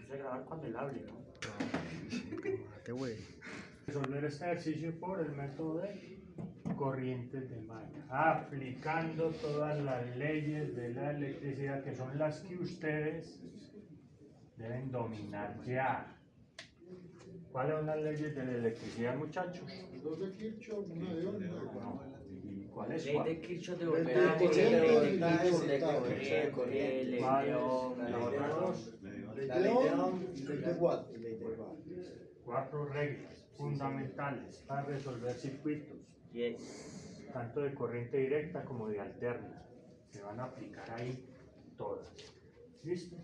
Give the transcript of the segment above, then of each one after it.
empieza a grabar cuando él hable, ¿no? Resolver este ejercicio por el método de corrientes de malla, aplicando todas las leyes de la electricidad, que son las que ustedes deben dominar ya. ¿Cuáles son las leyes de la electricidad, muchachos? Dos de Kirchhoff, una de Ohm. ¿Y cuál es? Ley de Kirchhoff de Ley de voltaje, corriente, ley de ley de Kirchhoff de voltaje. corriente, ley ¿Cuál de es? Ohm, Las ley de otras Ohm. dos. Ley de Ohm y ley de Watt. 4 reglas fundamentales para resolver circuitos, Yes. tanto de corriente directa como de alterna. Se van a aplicar ahí todas. ¿Listo?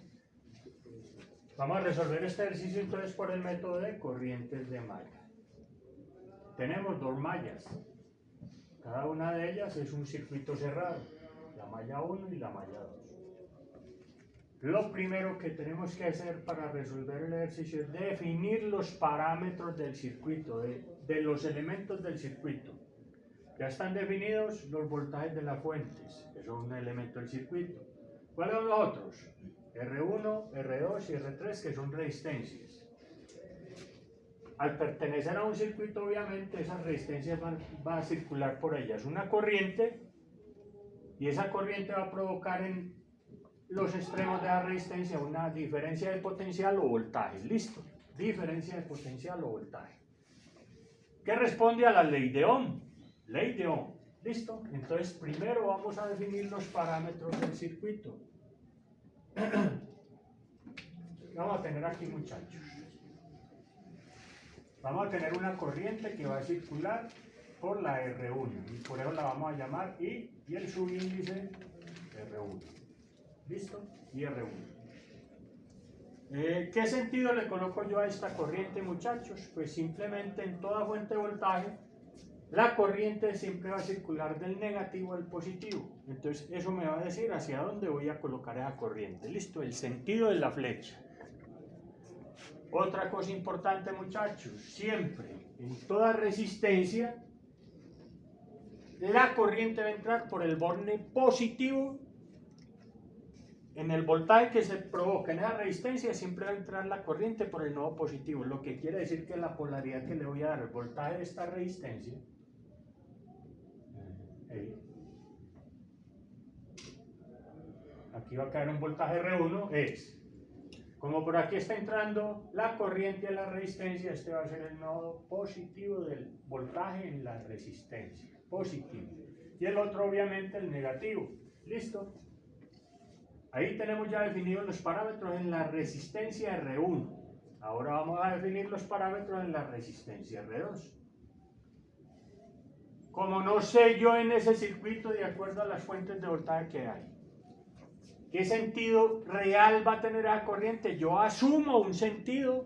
Vamos a resolver este ejercicio entonces por el método de corrientes de malla. Tenemos 2 mallas. Cada una de ellas es un circuito cerrado, la malla 1 y la malla 2. Lo primero que tenemos que hacer para resolver el ejercicio es definir los parámetros del circuito, de los elementos del circuito. Ya están definidos los voltajes de las fuentes, que son un elemento del circuito. ¿Cuáles son los otros? R1, R2 y R3, que son resistencias. Al pertenecer a un circuito, obviamente, esas resistencias van a circular por ellas una corriente, y esa corriente va a provocar en los extremos de la resistencia una diferencia de potencial o voltaje. ¿Listo? Diferencia de potencial o voltaje. ¿Qué responde a la ley de Ohm? Ley de Ohm. ¿Listo? Entonces, primero vamos a definir los parámetros del circuito. Vamos a tener aquí, muchachos. Vamos a tener una corriente que va a circular por la R1 y por eso la vamos a llamar I y el subíndice R1. ¿Listo? Y R1. ¿Qué sentido le coloco yo a esta corriente, muchachos? Pues simplemente en toda fuente de voltaje la corriente siempre va a circular del negativo al positivo. Entonces eso me va a decir hacia dónde voy a colocar esa corriente. ¿Listo? El sentido de la flecha. Otra cosa importante, muchachos, siempre en toda resistencia la corriente va a entrar por el borne positivo. En el voltaje que se provoca en esa resistencia siempre va a entrar la corriente por el nodo positivo, lo que quiere decir que la polaridad que le voy a dar al voltaje de esta resistencia, aquí va a caer un voltaje R1, es, como por aquí está entrando la corriente a la resistencia, este va a ser el nodo positivo del voltaje en la resistencia, positivo, y el otro obviamente el negativo. ¿Listo? Ahí tenemos ya definidos los parámetros en la resistencia R1. Ahora vamos a definir los parámetros en la resistencia R2. Como no sé yo en ese circuito de acuerdo a las fuentes de voltaje que hay, ¿qué sentido real va a tener esa corriente? Yo asumo un sentido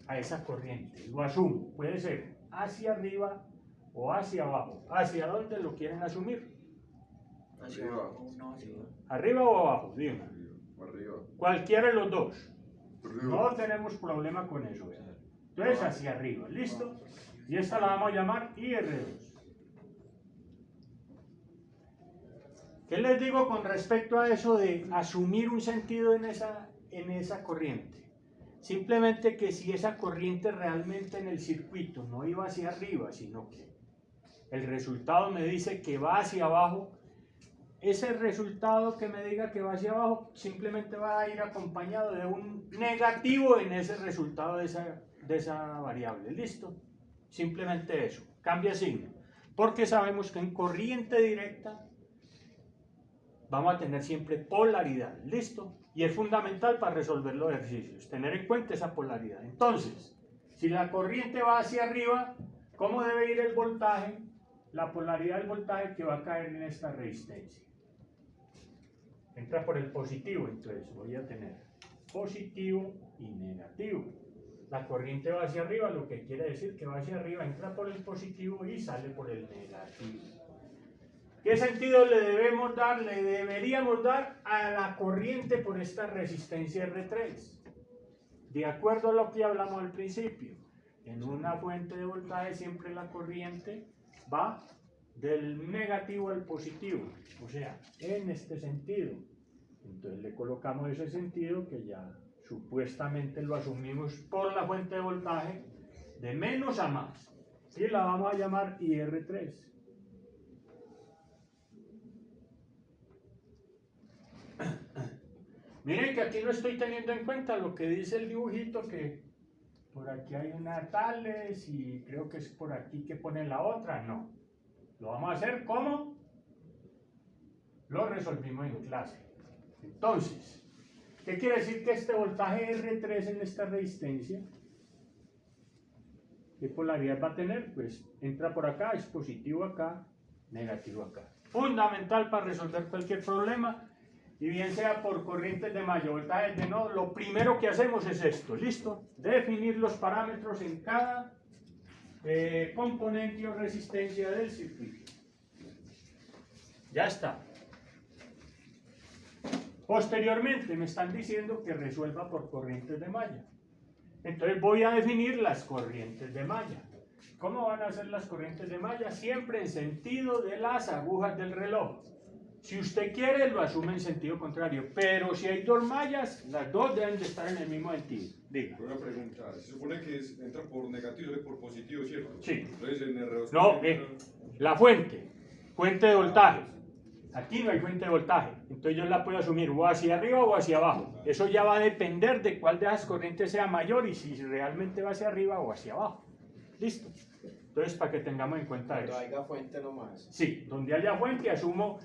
a esa corriente. Lo asumo. Puede ser hacia arriba o hacia abajo. ¿Hacia dónde lo quieren asumir? Hacia abajo, no hacia abajo. ¿Arriba o abajo? Díganme. Arriba. Cualquiera de los dos. Arriba. No tenemos problema con eso. Entonces hacia arriba. ¿Listo? Y esta la vamos a llamar IR2. ¿Qué les digo con respecto a eso de asumir un sentido en esa corriente? Simplemente que si esa corriente realmente en el circuito no iba hacia arriba, sino que el resultado me dice que va hacia abajo, ese resultado que me diga que va hacia abajo simplemente va a ir acompañado de un negativo en ese resultado de esa variable. ¿Listo? Simplemente eso. Cambia signo. Porque sabemos que en corriente directa vamos a tener siempre polaridad. ¿Listo? Y es fundamental para resolver los ejercicios, tener en cuenta esa polaridad. Entonces, si la corriente va hacia arriba, ¿cómo debe ir el voltaje? La polaridad del voltaje que va a caer en esta resistencia. Entra por el positivo, entonces voy a tener positivo y negativo. La corriente va hacia arriba, lo que quiere decir que va hacia arriba, entra por el positivo y sale por el negativo. ¿Qué sentido le debemos dar? Le deberíamos dar a la corriente por esta resistencia R3. De acuerdo a lo que hablamos al principio, en una fuente de voltaje siempre la corriente va del negativo al positivo, o sea, en este sentido. Entonces le colocamos ese sentido que ya supuestamente lo asumimos por la fuente de voltaje de menos a más. Y la vamos a llamar IR3. Miren que aquí no estoy teniendo en cuenta lo que dice el dibujito, que por aquí hay una tales y creo que es por aquí que pone la otra. No. Lo vamos a hacer como lo resolvimos en clase. Entonces, ¿qué quiere decir que este voltaje R3 en esta resistencia? ¿Qué polaridad va a tener? Pues entra por acá, es positivo acá, negativo acá. Fundamental para resolver cualquier problema, y bien sea por corrientes de malla, voltajes de nodo, lo primero que hacemos es esto, ¿listo? Definir los parámetros en cada componente o resistencia del circuito. Ya está. Posteriormente me están diciendo que resuelva por corrientes de malla. Entonces voy a definir las corrientes de malla. ¿Cómo van a ser las corrientes de malla? Siempre en sentido de las agujas del reloj. Si usted quiere, lo asume en sentido contrario. Pero si hay dos mallas, las dos deben de estar en el mismo sentido. Diga. Una pregunta, se supone que entra por negativo y por positivo, ¿cierto? Sí. Entonces en R2 No, la fuente de voltaje. Aquí no hay fuente de voltaje, entonces yo la puedo asumir o hacia arriba o hacia abajo. Eso ya va a depender de cuál de las corrientes sea mayor y si realmente va hacia arriba o hacia abajo. ¿Listo? Entonces, para que tengamos en cuenta eso. Cuando haya fuente nomás. Sí, donde haya fuente asumo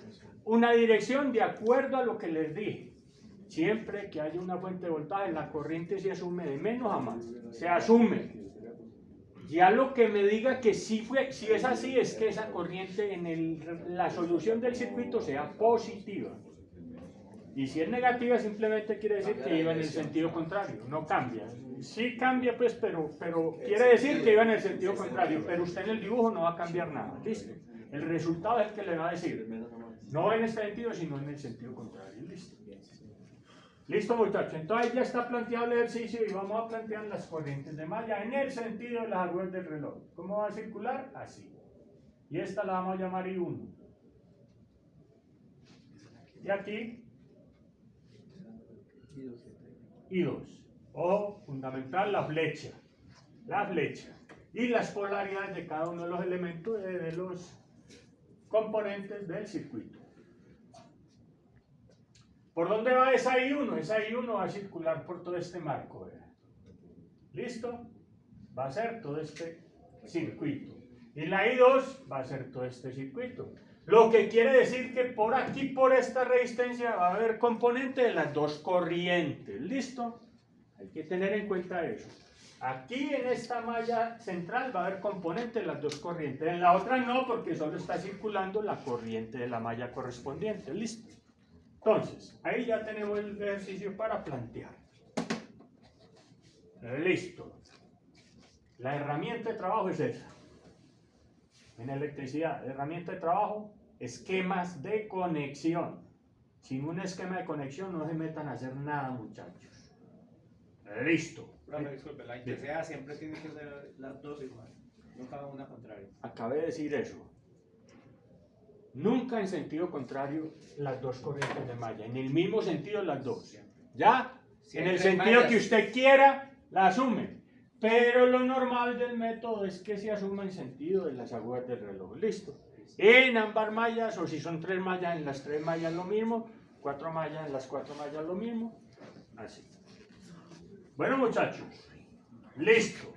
una dirección de acuerdo a lo que les dije. Siempre que haya una fuente de voltaje, la corriente se asume de menos a más. Se asume. Ya lo que me diga que si es así, es que esa corriente en la solución del circuito sea positiva. Y si es negativa, simplemente quiere decir que iba en el sentido contrario, no cambia. Sí cambia, pues, pero quiere decir que iba en el sentido contrario, pero usted en el dibujo no va a cambiar nada, ¿listo? El resultado es el que le va a decir, no en este sentido, sino en el sentido contrario, ¿listo? Listo, muchachos, entonces ya está planteado el ejercicio y vamos a plantear las corrientes de malla en el sentido de las agujas del reloj. ¿Cómo va a circular? Así. Y esta la vamos a llamar I1. Y aquí I2. O fundamental, la flecha. La flecha. Y las polaridades de cada uno de los elementos de los componentes del circuito. ¿Por dónde va esa I1? Esa I1 va a circular por todo este marco. ¿Verdad? ¿Listo? Va a ser todo este circuito. Y la I2 va a ser todo este circuito. Lo que quiere decir que por aquí, por esta resistencia, va a haber componente de las dos corrientes. ¿Listo? Hay que tener en cuenta eso. Aquí en esta malla central va a haber componente de las dos corrientes. En la otra no, porque solo está circulando la corriente de la malla correspondiente. ¿Listo? Entonces, ahí ya tenemos el ejercicio para plantear. Listo. La herramienta de trabajo es esa. En electricidad, la herramienta de trabajo, esquemas de conexión. Sin un esquema de conexión no se metan a hacer nada, muchachos. Listo. Pero disculpe, la intensidad siempre tiene que ser las dos igual, no cada una contraria. Acabé de decir eso. Nunca en sentido contrario las dos corrientes de malla. En el mismo sentido las dos. ¿Ya? En el sentido que usted quiera, la asume. Pero lo normal del método es que se asuma en sentido de las agujas del reloj. Listo. En ambas mallas, o si son tres mallas, en las tres mallas lo mismo. Cuatro mallas, en las cuatro mallas lo mismo. Así. Bueno, muchachos. Listo.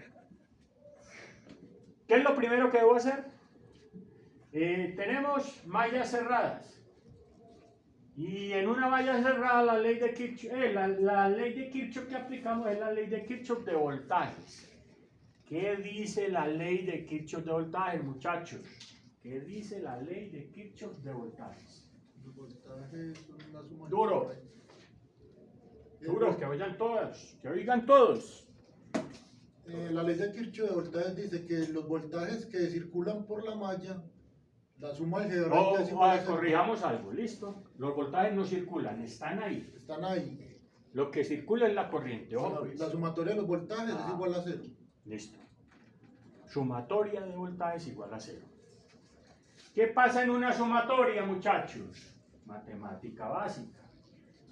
¿Qué es lo primero que debo hacer? Tenemos mallas cerradas. Y en una malla cerrada la ley de Kirchhoff, la ley de Kirchhoff que aplicamos es la ley de Kirchhoff de voltajes. ¿Qué dice la ley de Kirchhoff de voltajes, muchachos? ¿Qué dice la ley de Kirchhoff de voltajes? Los voltajes son la suma. Duro. Duro, que oigan todos. Que oigan todos. La ley de Kirchhoff de voltajes dice que los voltajes que circulan por la malla, la suma algebraica es igual a cero. Corrijamos algo, ¿listo? Los voltajes no circulan, están ahí. Están ahí. Lo que circula es la corriente. Ojo, pues. La sumatoria de los voltajes es igual a cero. Listo. Sumatoria de voltajes igual a cero. ¿Qué pasa en una sumatoria, muchachos? Matemática básica.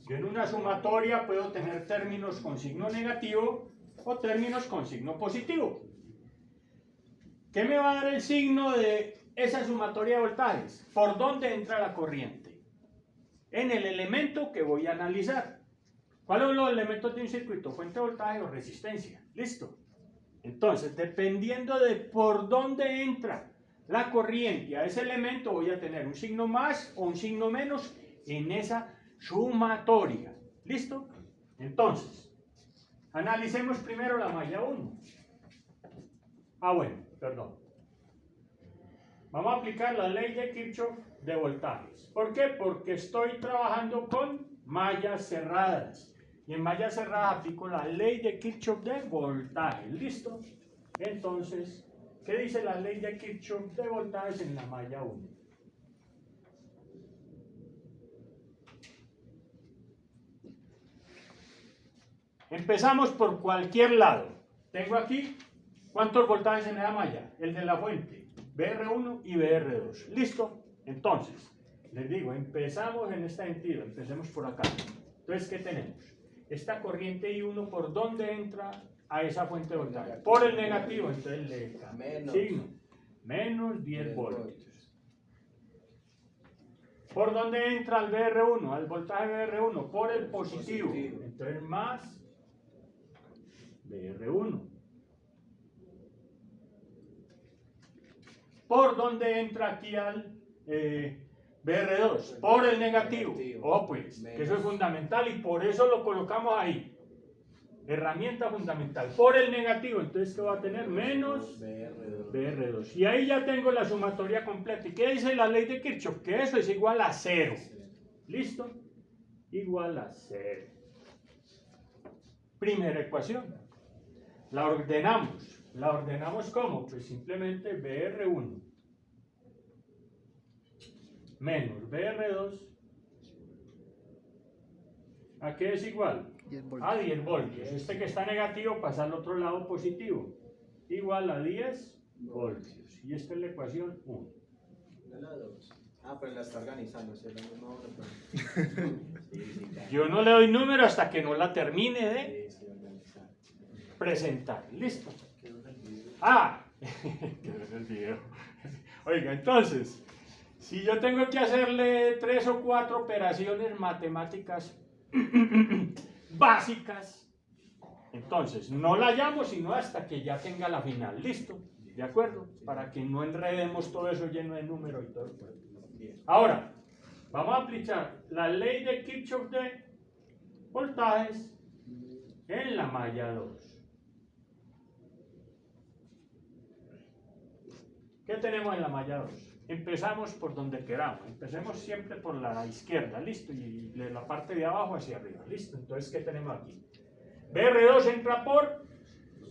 Yo en una sumatoria puedo tener términos con signo negativo o términos con signo positivo. ¿Qué me va a dar el signo de esa sumatoria de voltajes? ¿Por dónde entra la corriente? En el elemento que voy a analizar. ¿Cuáles son los elementos de un circuito? Fuente de voltaje o resistencia. ¿Listo? Entonces, dependiendo de por dónde entra la corriente a ese elemento, voy a tener un signo más o un signo menos en esa sumatoria. ¿Listo? Entonces, analicemos primero la malla 1. Perdón. Vamos a aplicar la ley de Kirchhoff de voltajes. ¿Por qué? Porque estoy trabajando con mallas cerradas. Y en mallas cerradas aplico la ley de Kirchhoff de voltajes. ¿Listo? Entonces, ¿qué dice la ley de Kirchhoff de voltajes en la malla 1? Empezamos por cualquier lado. Tengo aquí, ¿cuántos voltajes en la malla? El de la fuente, BR1 y BR2. ¿Listo? Entonces, les digo, empezamos en esta entidad, empecemos por acá. Entonces, ¿qué tenemos? Esta corriente I1, ¿por dónde entra a esa fuente de voltaje? Por el negativo, entonces le cambio el signo. Menos 10 voltios. ¿Por dónde entra al BR1? Al voltaje BR1, por el positivo. Entonces, más BR1. ¿Por dónde entra aquí al BR2? Por el negativo. Oh, pues, que eso es fundamental y por eso lo colocamos ahí. Herramienta fundamental. Por el negativo, entonces, ¿qué va a tener? Menos BR2. Y ahí ya tengo la sumatoria completa. ¿Y qué dice la ley de Kirchhoff? Que eso es igual a 0. ¿Listo? Igual a 0. Primera ecuación. La ordenamos. ¿La ordenamos cómo? Pues simplemente BR1 menos BR2. ¿A qué es igual? 10 voltios. A 10 voltios. Este que está negativo pasa al otro lado positivo. Igual a 10 voltios. Y esta es la ecuación 1. La 2. Ah, pero la está organizando. ¿Sí? Yo no le doy número hasta que no la termine de presentar. ¿Listo? Quedó en el video. Oiga, entonces, si yo tengo que hacerle 3 o 4 operaciones matemáticas básicas, entonces no la llamo sino hasta que ya tenga la final. ¿Listo? ¿De acuerdo? Para que no enredemos todo eso lleno de números y todo. Ahora, vamos a aplicar la ley de Kirchhoff de voltajes en la malla 2. ¿Qué tenemos en la malla 2? Empezamos por donde queramos. Empecemos siempre por la izquierda, ¿listo? Y de la parte de abajo hacia arriba, ¿listo? Entonces, ¿qué tenemos aquí? BR2 entra por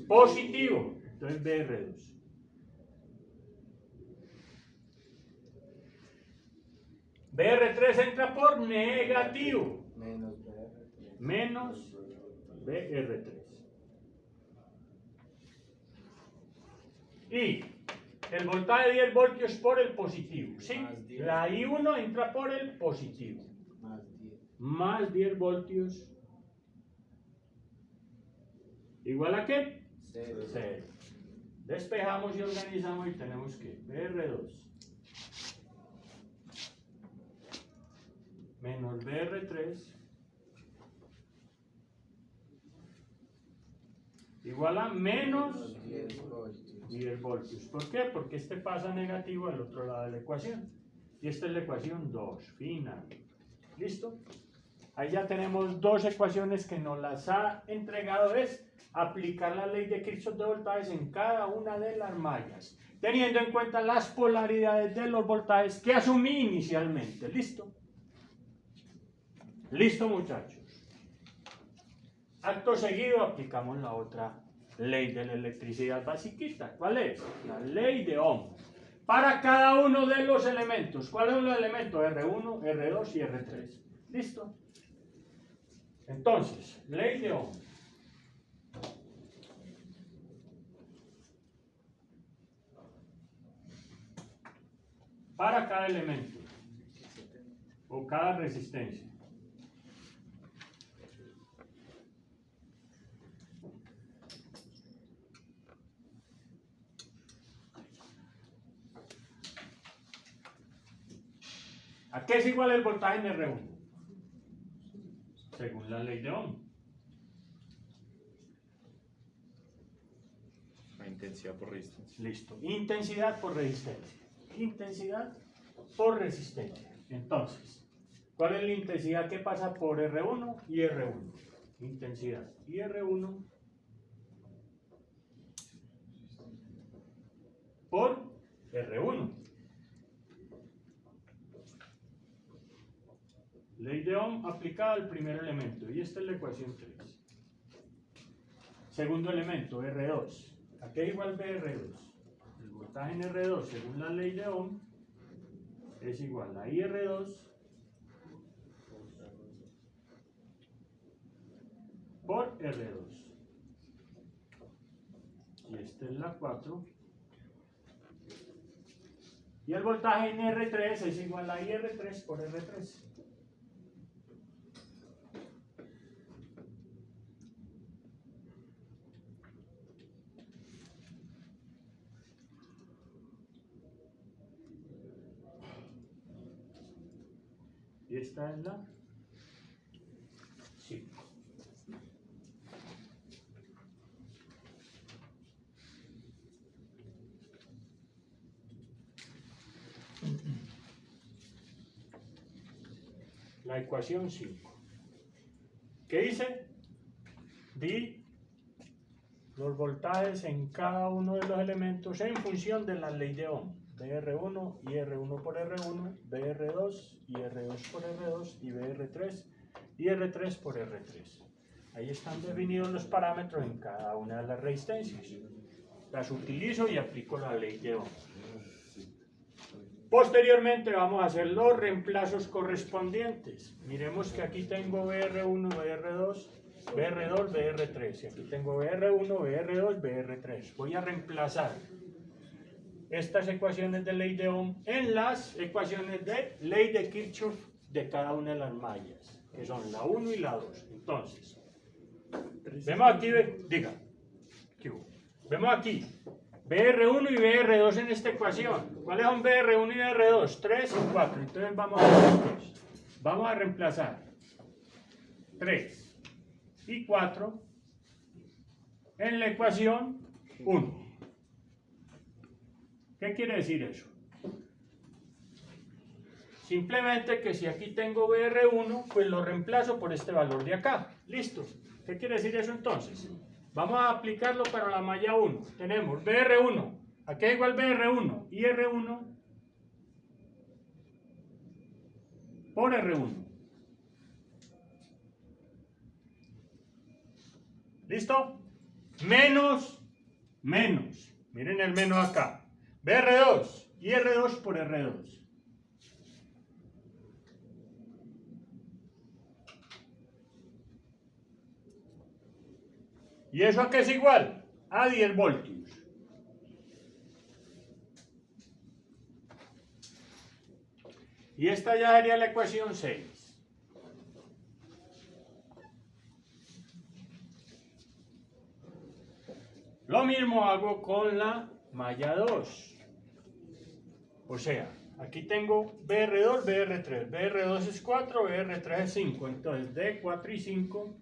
positivo. Entonces, BR2. BR3 entra por negativo. Menos BR3. Y el voltaje de 10 voltios por el positivo. ¿Sí? La I1 entra por el positivo. Más 10 voltios. ¿Igual a qué? 0. Despejamos y organizamos y tenemos que BR2 menos BR3 igual a menos 10 voltios. ¿Por qué? Porque este pasa negativo al otro lado de la ecuación. Y esta es la ecuación 2, final. ¿Listo? Ahí ya tenemos dos ecuaciones que nos las ha entregado. Es aplicar la ley de Kirchhoff de voltajes en cada una de las mallas, teniendo en cuenta las polaridades de los voltajes que asumí inicialmente. ¿Listo? ¿Listo, muchachos? Acto seguido aplicamos la otra ley de la electricidad basiquita. ¿Cuál es? La ley de Ohm. Para cada uno de los elementos. ¿Cuáles son los elementos? R1, R2 y R3. ¿Listo? Entonces, ley de Ohm. Para cada elemento o cada resistencia. ¿A qué es igual el voltaje en R1? Según la ley de Ohm. La intensidad por resistencia. Listo. Intensidad por resistencia. Intensidad por resistencia. Entonces, ¿cuál es la intensidad que pasa por R1 y R1? Intensidad y R1 por R1. Ley de Ohm aplicada al primer elemento. Y esta es la ecuación 3. Segundo elemento, R2. ¿A qué es igual BR2? El voltaje en R2, según la ley de Ohm, es igual a IR2 por R2. Y esta es la 4. Y el voltaje en R3 es igual a IR3 por R3. Y esta es la 5. La ecuación 5. ¿Qué dice? Di los voltajes en cada uno de los elementos en función de la ley de Ohm. BR1 y R1 por R1, BR2 y R2 por R2 y BR3 y R3 por R3. Ahí están definidos los parámetros en cada una de las resistencias. Las utilizo y aplico la ley de Ohm. Posteriormente vamos a hacer los reemplazos correspondientes. Miremos que aquí tengo BR1, BR2, BR2, BR3. Y aquí tengo BR1, BR2, BR3. Voy a reemplazar estas ecuaciones de ley de Ohm en las ecuaciones de ley de Kirchhoff de cada una de las mallas, que son la 1 y la 2. Entonces, vemos aquí, vemos aquí BR1 y BR2 en esta ecuación. ¿Cuáles son BR1 y BR2? 3 y 4. Entonces vamos a reemplazar 3 y 4 en la ecuación 1. ¿Qué quiere decir eso? Simplemente que si aquí tengo BR1, pues lo reemplazo por este valor de acá. Listo. ¿Qué quiere decir eso entonces? Vamos a aplicarlo para la malla 1. Tenemos BR1. Aquí es igual BR1 y R1 por R1. ¿Listo? Menos. Miren el menos acá. BR2 y R2 por R2. ¿Y eso a qué es igual? A 10 voltios. Y esta ya sería la ecuación 6. Lo mismo hago con la malla 2. O sea, aquí tengo BR2, BR3. BR2 es 4, BR3 es 5. Entonces, de 4 y 5...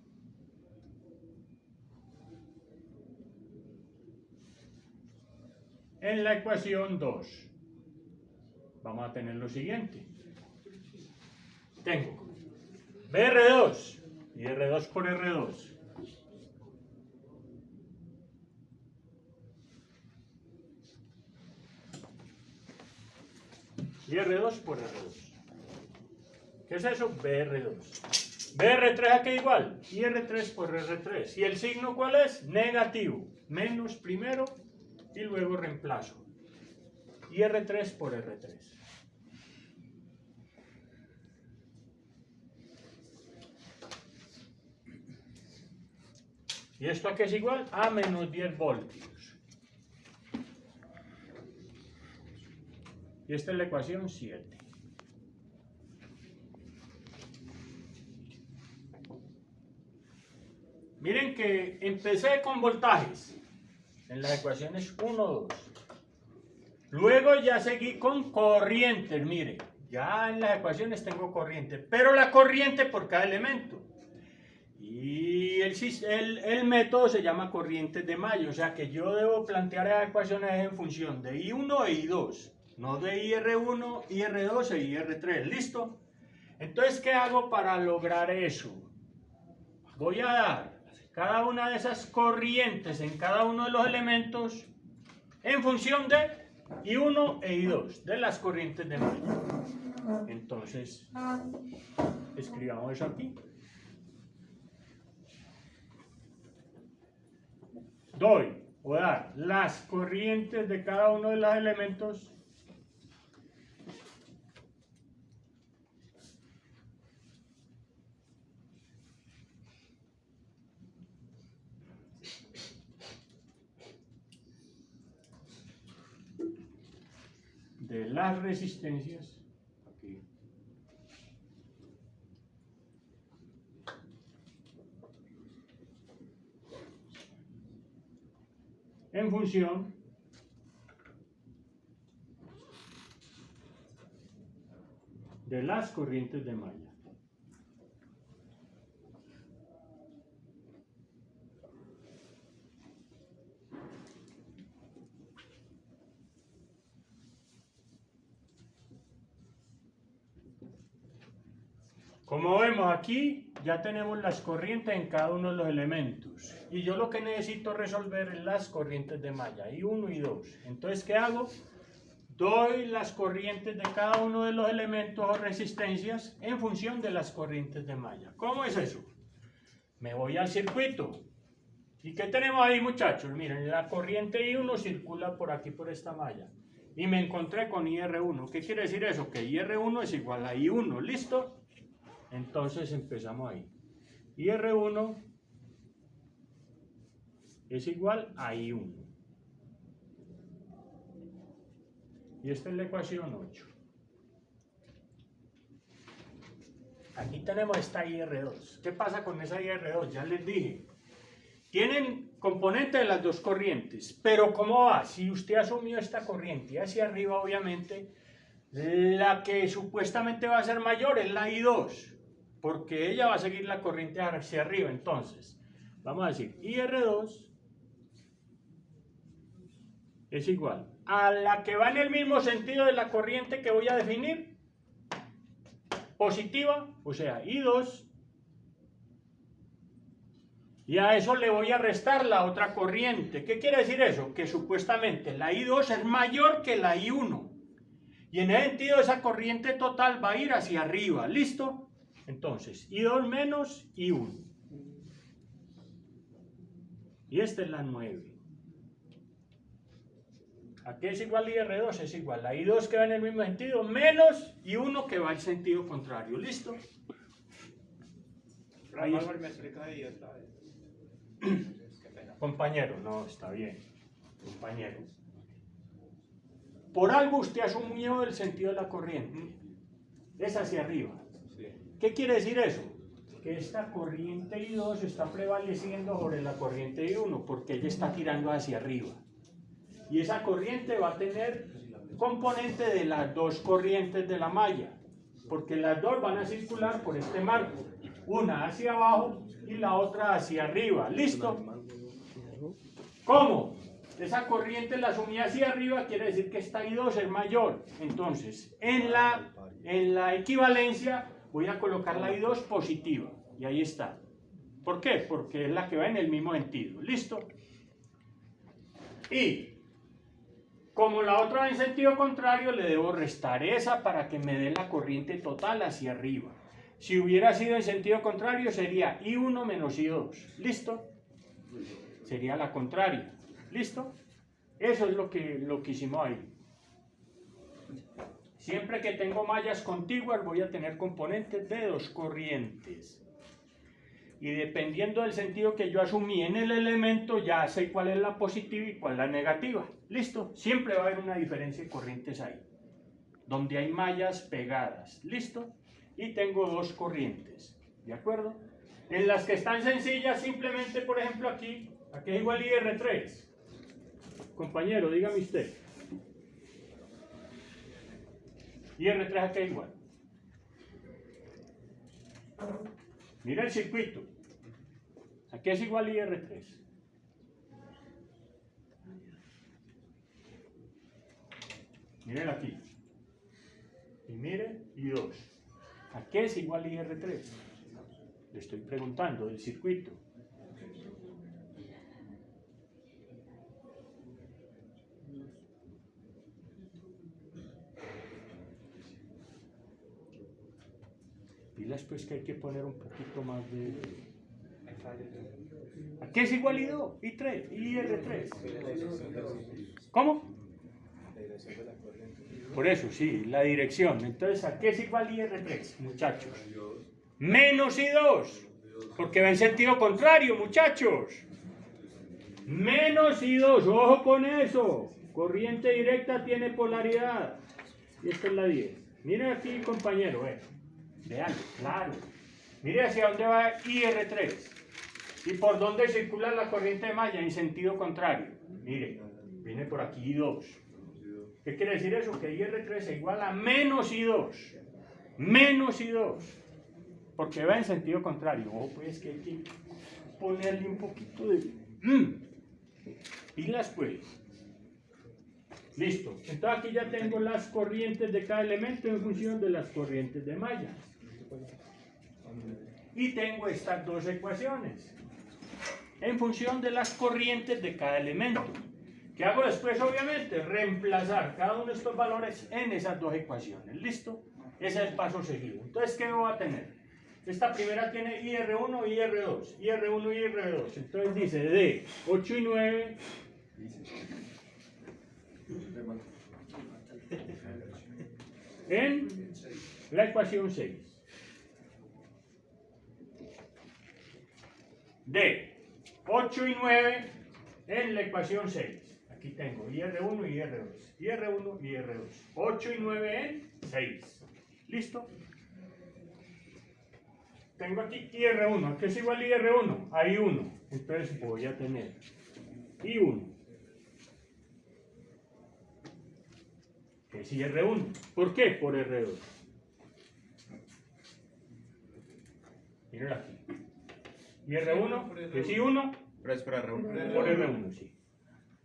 en la ecuación 2 vamos a tener lo siguiente. Tengo BR2 y R2 por R2. Y R2 por R2. ¿Qué es eso? BR2. BR3 aquí igual. Y R3 por R3. ¿Y el signo cuál es? Negativo. Menos primero y luego reemplazo. Y R3 por R3. ¿Y esto a qué es igual? A menos 10 voltios. Y esta es la ecuación 7. Miren que empecé con voltajes en las ecuaciones 1, 2. Luego ya seguí con corrientes, mire. Ya en las ecuaciones tengo corriente, pero la corriente por cada elemento. Y el método se llama corrientes de malla, o sea que yo debo plantear las ecuaciones en función de I1 e I2, no de IR1, IR2 e IR3, ¿listo? Entonces, ¿qué hago para lograr eso? Voy a dar cada una de esas corrientes en cada uno de los elementos en función de I1 e I2, de las corrientes de malla. Entonces, escribamos eso aquí. Doy o dar las corrientes de cada uno de los elementos de las resistencias aquí, en función de las corrientes de malla. Como vemos aquí, ya tenemos las corrientes en cada uno de los elementos. Y yo lo que necesito resolver es las corrientes de malla, I1 y 2. Entonces, ¿qué hago? Doy las corrientes de cada uno de los elementos o resistencias en función de las corrientes de malla. ¿Cómo es eso? Me voy al circuito. ¿Y qué tenemos ahí, muchachos? Miren, la corriente I1 circula por aquí, por esta malla. Y me encontré con IR1. ¿Qué quiere decir eso? Que IR1 es igual a I1. ¿Listo? Entonces empezamos ahí. IR1 es igual a I1. Y esta es la ecuación 8. Aquí tenemos esta IR2. ¿Qué pasa con esa IR2? Ya les dije. Tienen componente de las dos corrientes. Pero ¿cómo va? Si usted asumió esta corriente hacia arriba, obviamente, la que supuestamente va a ser mayor es la I2. Porque ella va a seguir la corriente hacia arriba. Entonces, vamos a decir, IR2 es igual a la que va en el mismo sentido de la corriente que voy a definir, positiva, o sea, I2, y a eso le voy a restar la otra corriente. ¿Qué quiere decir eso? Que supuestamente la I2 es mayor que la I1, y en ese sentido esa corriente total va a ir hacia arriba. ¿Listo? Entonces, I2 menos I1. Y esta es la 9. Aquí es igual a IR2, es igual a I2 que va en el mismo sentido, menos I1 que va en sentido contrario. ¿Listo? Ahí está. ¿Me explica ahí otra vez? Qué pena. Compañero, no, está bien. Compañero. Por algo usted asumió el sentido de la corriente. Es hacia arriba. Sí. ¿Qué quiere decir eso? Que esta corriente I2 está prevaleciendo sobre la corriente I1 porque ella está tirando hacia arriba. Y esa corriente va a tener componente de las dos corrientes de la malla, porque las dos van a circular por este marco, una hacia abajo y la otra hacia arriba. ¿Listo? ¿Cómo? Esa corriente la asumí hacia arriba, quiere decir que esta I2 es mayor. Entonces, en la equivalencia voy a colocar la I2 positiva, y ahí está. ¿Por qué? Porque es la que va en el mismo sentido. ¿Listo? Y como la otra va en sentido contrario, le debo restar esa para que me dé la corriente total hacia arriba. Si hubiera sido en sentido contrario, sería I1 menos I2. ¿Listo? Sería la contraria. ¿Listo? Eso es lo que hicimos ahí. Siempre que tengo mallas contiguas, voy a tener componentes de dos corrientes. Y dependiendo del sentido que yo asumí en el elemento, ya sé cuál es la positiva y cuál es la negativa. ¿Listo? Siempre va a haber una diferencia de corrientes ahí, donde hay mallas pegadas. ¿Listo? Y tengo dos corrientes. ¿De acuerdo? En las que están sencillas, simplemente, por ejemplo, aquí es igual a IR3. Compañero, dígame usted. Y R3 aquí es igual. Mira el circuito. Aquí es igual IR3. Miren aquí. Y mire, I2. ¿A qué es igual IR3? Le estoy preguntando del circuito. Pilas pues que hay que poner un poquito más de... ¿A qué es igual I2? I3, IR3. ¿Cómo? Por eso, sí, la dirección. Entonces, ¿a qué es igual IR3, muchachos? Menos I2, porque va en sentido contrario, muchachos. Menos I2, ojo con eso. Corriente directa tiene polaridad. Y esta es la 10. Miren aquí, compañero, vean, claro. Mire hacia dónde va IR3. ¿Y por dónde circula la corriente de malla? En sentido contrario. Mire, viene por aquí I2. ¿Qué quiere decir eso? Que IR3 es igual a menos I2. Menos I2. Porque va en sentido contrario. Ojo, pues que hay que ponerle un poquito de... Pilas, pues. Listo. Entonces aquí ya tengo las corrientes de cada elemento en función de las corrientes de malla. Y tengo estas dos ecuaciones en función de las corrientes de cada elemento. ¿Qué hago después? Obviamente, reemplazar cada uno de estos valores en esas dos ecuaciones. ¿Listo? Ese es el paso seguido. Entonces, ¿qué voy a tener? Esta primera tiene IR1 y IR2. IR1 y IR2. Entonces dice de 8 y 9... en la ecuación 6. De 8 y 9 en la ecuación 6. Aquí tengo IR1 y IR2. IR1 y IR2. 8 y 9 en 6. ¿Listo? Tengo aquí IR1. ¿Qué es igual a IR1? A I1. Entonces voy a tener I1. Que es IR1. ¿Por qué? Por R2. Miren aquí. ¿Y R1? ¿Que es I1? Pero es por R1. Por R1, sí.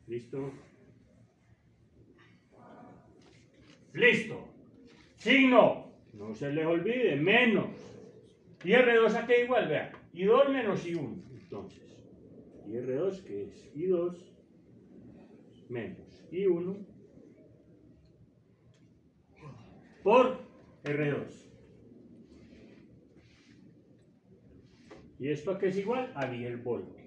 ¿Listo? ¡Listo! Signo. No se les olvide. Menos. ¿Y R2 a qué igual? Vean. I2 menos I1. Entonces, ¿y R2 que es? I2 menos I1 por R2. ¿Y esto a qué es igual? A 10 voltios.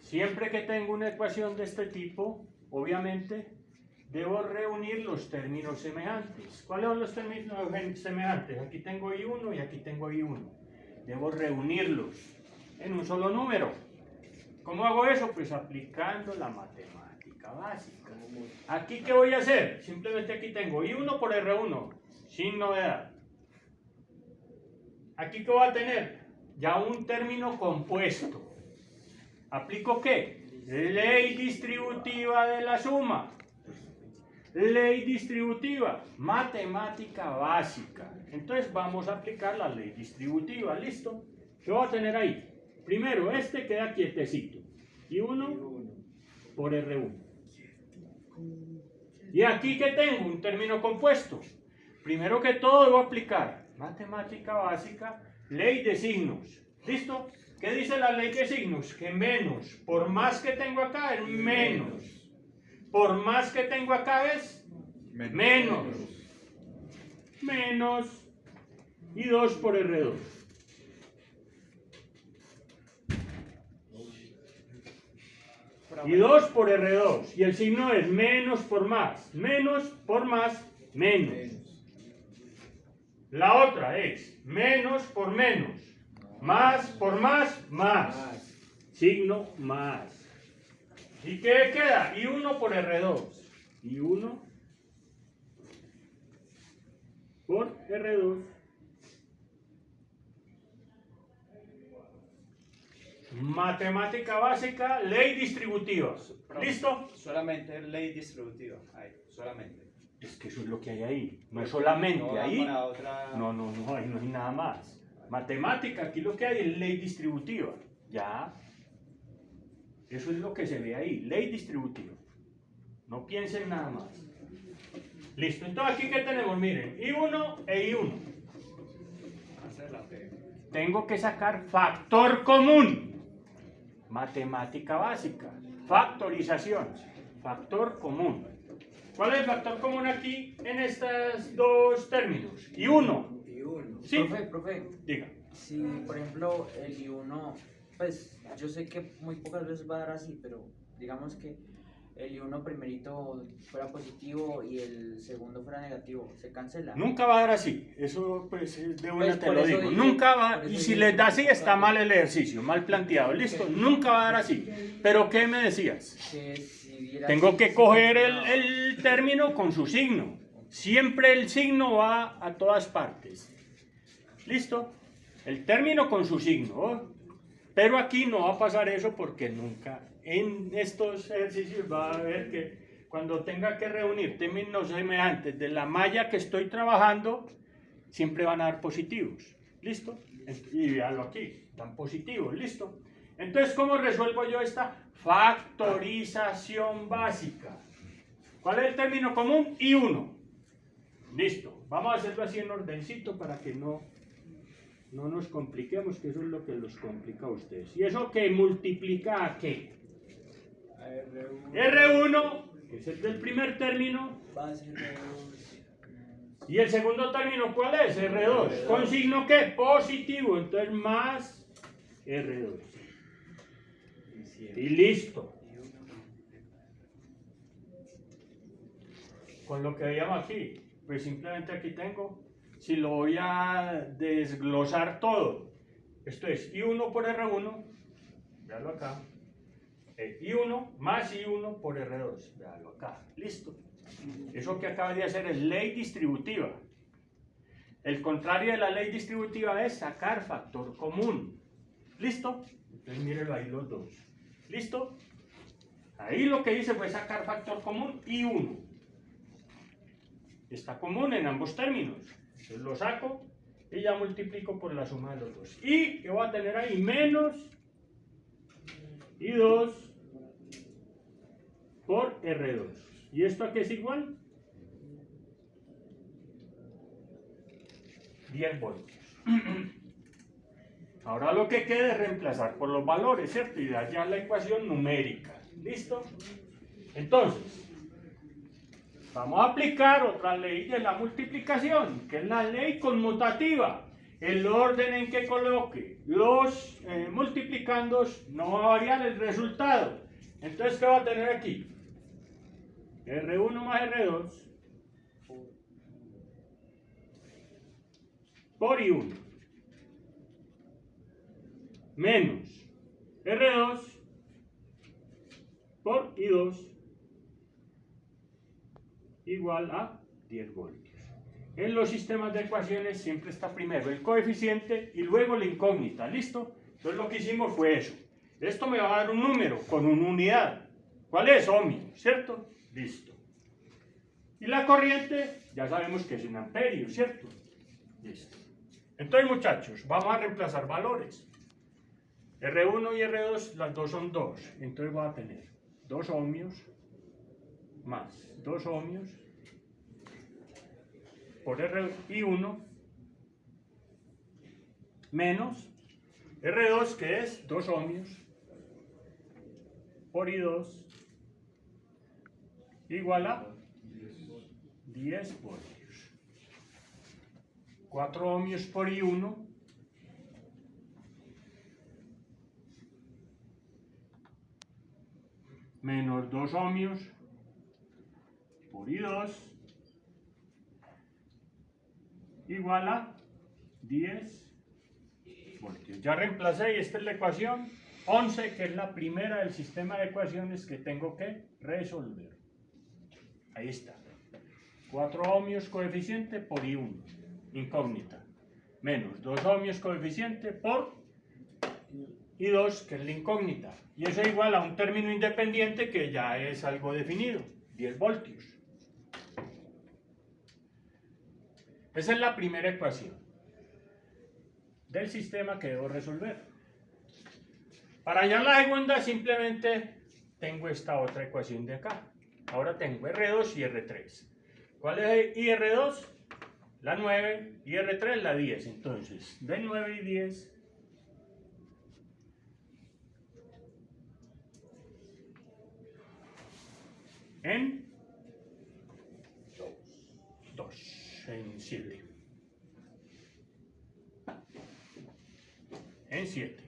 Siempre que tengo una ecuación de este tipo, obviamente, debo reunir los términos semejantes. ¿Cuáles son los términos semejantes? Aquí tengo I1 y aquí tengo I1. Debo reunirlos en un solo número. ¿Cómo hago eso? Pues aplicando la matemática básica. ¿Aquí qué voy a hacer? Simplemente aquí tengo I1 por R1, sin novedad. ¿Aquí qué voy a tener? Ya un término compuesto. ¿Aplico qué? Ley distributiva de la suma. Ley distributiva, matemática básica. Entonces vamos a aplicar la ley distributiva. ¿Listo? ¿Qué voy a tener ahí? Primero, este queda quietecito. I1 por R1. Y aquí que tengo un término compuesto. Primero que todo debo aplicar matemática básica, ley de signos. ¿Listo? ¿Qué dice la ley de signos? Que menos, por más que tengo acá es menos. Por más que tengo acá es menos. Menos. Y 2 por R2. Y 2 por R2. Y el signo es menos por más. Menos por más, menos. La otra es menos por menos. Más por más, más. Signo más. ¿Y qué queda? I1 por R2. I1 por R2. Matemática básica, ley distributiva. ¿Listo? Solamente ley distributiva. Ahí, solamente. Es que eso es lo que hay ahí. No solamente No va ahí. para otra... No, ahí no hay nada más. Matemática, aquí lo que hay es ley distributiva. Ya. Eso es lo que se ve ahí, ley distributiva. No piensen nada más. Listo, entonces aquí ¿qué tenemos? Miren, I1 e I1. Tengo que sacar factor común. Matemática básica. Factorización. Factor común. ¿Cuál es el factor común aquí en estos dos términos? I1. I1. Sí. Profe, Diga. si por ejemplo el I1, pues yo sé que muy pocas veces va a dar así, pero digamos que el I1 primerito fuera positivo y el segundo fuera negativo, ¿se cancela? Nunca va a dar así. Eso pues de buena Pues, te por lo eso digo. digo, Nunca va. por Y eso si digo, les da así está nunca. mal el ejercicio, mal planteado. Listo. Nunca va a dar así. Pero ¿qué me decías? Que si diera Tengo así, que se coger cancelaba. el término con su signo. Siempre el signo va a todas partes. ¿Listo? El término con su signo. ¿Oh? Pero aquí no va a pasar eso porque nunca en estos ejercicios va a ver que cuando tenga que reunir términos semejantes de la malla que estoy trabajando, siempre van a dar positivos. ¿Listo? Y véanlo aquí, dan positivos. ¿Listo? Entonces, ¿cómo resuelvo yo esta factorización básica? ¿Cuál es el término común? I1. Listo. Vamos a hacerlo así en ordencito para que no nos compliquemos, que eso es lo que los complica a ustedes. ¿Y eso que multiplica a qué? R1, que es el del primer término. Base R2. ¿Y el segundo término cuál es? R2. ¿Con signo qué? Positivo. Entonces más R2. Y listo. Con lo que veíamos aquí, pues simplemente aquí tengo, si lo voy a desglosar todo, esto es I1 por R1, véalo acá, I1 más I1 por R2, véalo acá, listo. Eso que acaba de hacer es ley distributiva. El contrario de la ley distributiva es sacar factor común. ¿Listo? Entonces mírenlo ahí los dos. ¿Listo? Ahí lo que hice fue sacar factor común I1. Está común en ambos términos. Entonces lo saco y ya multiplico por la suma de los dos. Y que voy a tener ahí menos I2 por R2. ¿Y esto a qué es igual? 10 voltios. Ahora lo que queda es reemplazar por los valores, ¿cierto? Y dar ya la ecuación numérica. ¿Listo? Entonces, vamos a aplicar otra ley de la multiplicación, que es la ley conmutativa. El orden en que coloque los multiplicandos no va a variar el resultado. Entonces, ¿qué va a tener aquí? R1 más R2 por I1 menos R2 por I2 igual a 10 voltios. En los sistemas de ecuaciones siempre está primero el coeficiente y luego la incógnita. ¿Listo? Entonces lo que hicimos fue eso. Esto me va a dar un número con una unidad. ¿Cuál es? Ohmio, ¿cierto? Listo. Y la corriente, ya sabemos que es en amperios, ¿cierto? Listo. Entonces, muchachos, vamos a reemplazar valores. R1 y R2, las dos son 2. Entonces voy a tener 2 ohmios más 2 ohmios por R1 menos R2, que es 2 ohmios por I2 igual a 10 voltios. 4 ohmios por I1 menos 2 ohmios por I2 igual a 10 voltios. Ya reemplacé y esta es la ecuación 11, que es la primera del sistema de ecuaciones que tengo que resolver. Ahí está. 4 ohmios coeficiente por I1, incógnita, menos 2 ohmios coeficiente por y 2, que es la incógnita. Y eso es igual a un término independiente que ya es algo definido, 10 voltios. Esa es la primera ecuación del sistema que debo resolver. Para hallar la segunda simplemente tengo esta otra ecuación de acá. Ahora tengo R2 y R3. ¿Cuál es IR2? La 9 y R3 la 10. Entonces, de 9 y 10 en 2, en 7. En 7.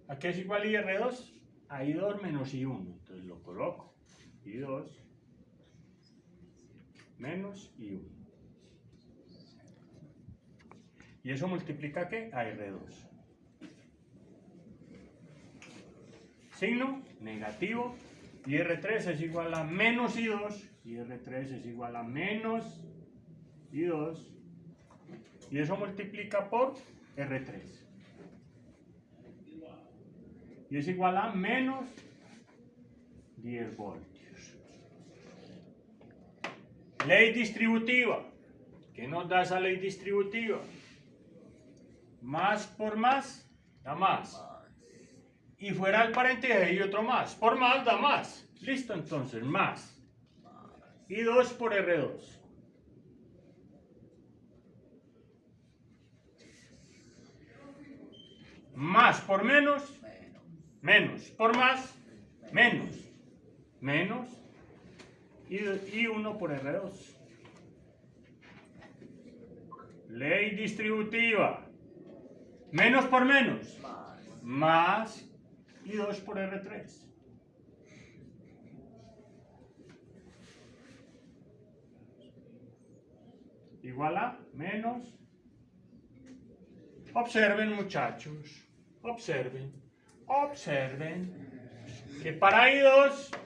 ¿A qué es igual IR2? A I2 menos I1. Entonces lo coloco. I2 menos I1. ¿Y eso multiplica qué? A R2. Signo negativo. Y R3 es igual a menos I2. Y R3 es igual a menos I2. Y eso multiplica por R3. Y es igual a menos 10 voltios. Ley distributiva. ¿Qué nos da esa ley distributiva? Más por más da más. Y fuera el paréntesis y otro más. Por más da más. Listo, entonces, más. Y 2 por R2. Más por menos, menos. Por más, menos. Menos. Y 1 por R2. Ley distributiva. Menos por menos. Más. Y 2 por R3. Igual a menos. Observen, muchachos. Observen. Observen que para I2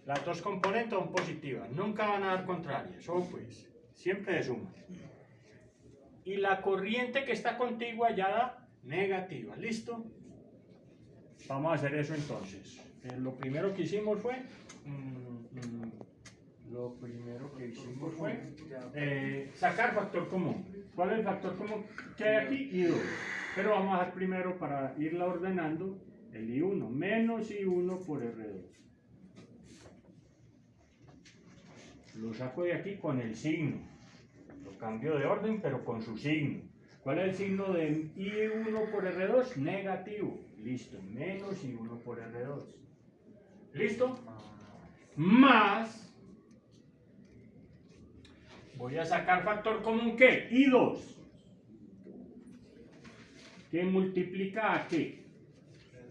las dos componentes son positivas. Nunca van a dar contrarias. Son pues siempre de suma. Y la corriente que está contigua ya da negativa. ¿Listo? Vamos a hacer eso entonces. Lo primero que hicimos fue sacar factor común. ¿Cuál es el factor común que hay aquí? I2. Pero vamos a hacer primero, para irla ordenando, el I1 menos I1 por R2. Lo saco de aquí con el signo. Lo cambio de orden, pero con su signo. ¿Cuál es el signo de I1 por R2? Negativo. Listo. Menos I1 por R2. ¿Listo? Más. Voy a sacar factor común, ¿qué? I2. ¿Qué multiplica a qué?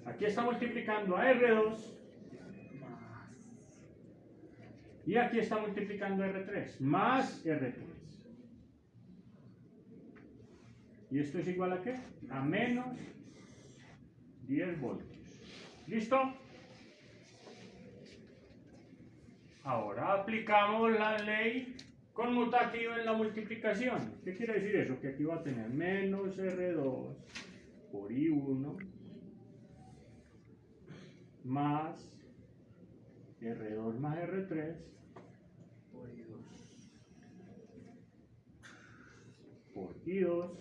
Aquí está multiplicando a R2. Y aquí está multiplicando a R3. Más R3. ¿Y esto es igual a qué? A menos 10 voltios. ¿Listo? Ahora aplicamos la ley conmutativa en la multiplicación. ¿Qué quiere decir eso? Que aquí va a tener menos R2 por I1 más R2 más R3 por I2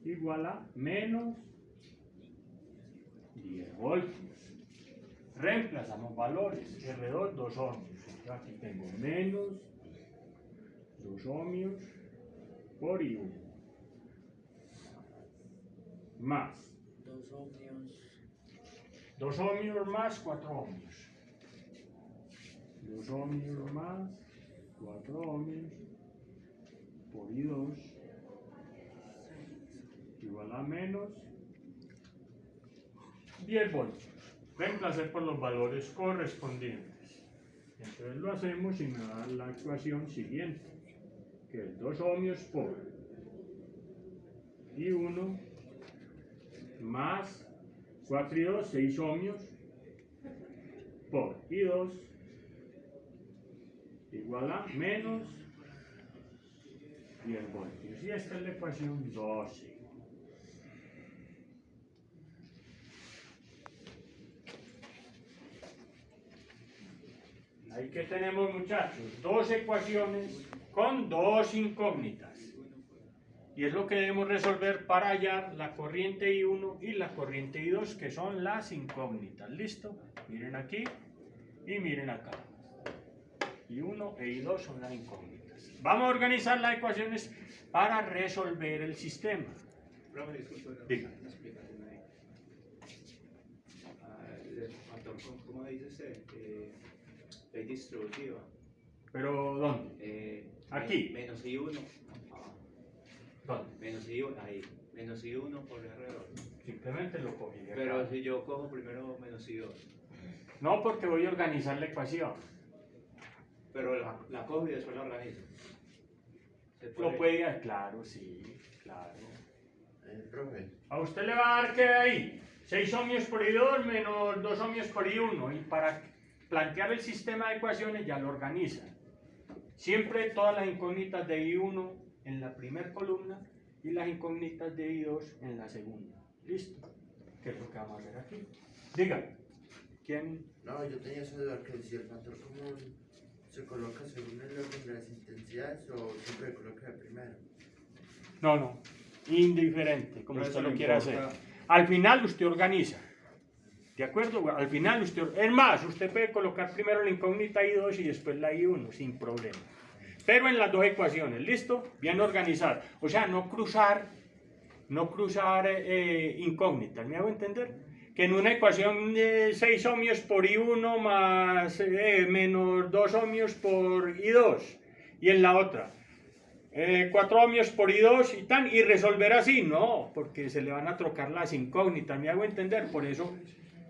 igual a menos 10 voltios. Reemplazamos valores. R2, 2 ohmios. Aquí tengo menos 2 ohmios por I1 más 2 ohmios más 4 ohmios. 2 ohmios más 4 ohmios por I2 igual a menos 10 voltios. Reemplazar por los valores correspondientes. Entonces lo hacemos y me da la ecuación siguiente, que es 2 ohmios por I1 más 4 y 2, 6 ohmios por I2 igual a menos 10 voltios. Y esta es la ecuación 12. Ahí que tenemos, muchachos, dos ecuaciones con dos incógnitas. Y es lo que debemos resolver para hallar la corriente I1 y la corriente I2, que son las incógnitas. ¿Listo? Miren aquí y miren acá. I1 e I2 son las incógnitas. Vamos a organizar las ecuaciones para resolver el sistema. Profe, disculpe, Diga. una explicación ahí. El factor, ¿cómo dice usted? Ley distributiva. ¿Pero dónde? Aquí. Menos I1. ¿Dónde? Menos I1, ahí. Menos I1 por R2. Simplemente lo cogí de acá. Pero si yo cojo primero menos I2. No, porque voy a organizar la ecuación. Pero la cojo y después la organizo. ¿Se Lo puede, claro, sí, claro. Profe, A usted le va a dar que ahí 6 ohmios por I2 menos 2 ohmios por I1. Y para plantear el sistema de ecuaciones ya lo organiza. Siempre todas las incógnitas de I1 en la primera columna y las incógnitas de I2 en la segunda. ¿Listo? ¿Qué es lo que vamos a hacer aquí? Diga, ¿quién? No, yo tenía esa duda que si el factor común se coloca según el orden de las intensidades o siempre se coloca de primero. No, indiferente, como Pero usted eso lo no quiera importa. hacer. Al final usted organiza. ¿De acuerdo? Al final usted... Es más, usted puede colocar primero la incógnita I2 y después la I1, sin problema. Pero en las dos ecuaciones, ¿listo? Bien organizar. O sea, no cruzar incógnitas, ¿me hago entender? Que en una ecuación 6 ohmios por I1 más menos 2 ohmios por I2. Y en la otra 4 ohmios por I2 y tan, y resolver así, no, porque se le van a trocar las incógnitas, me hago entender, por eso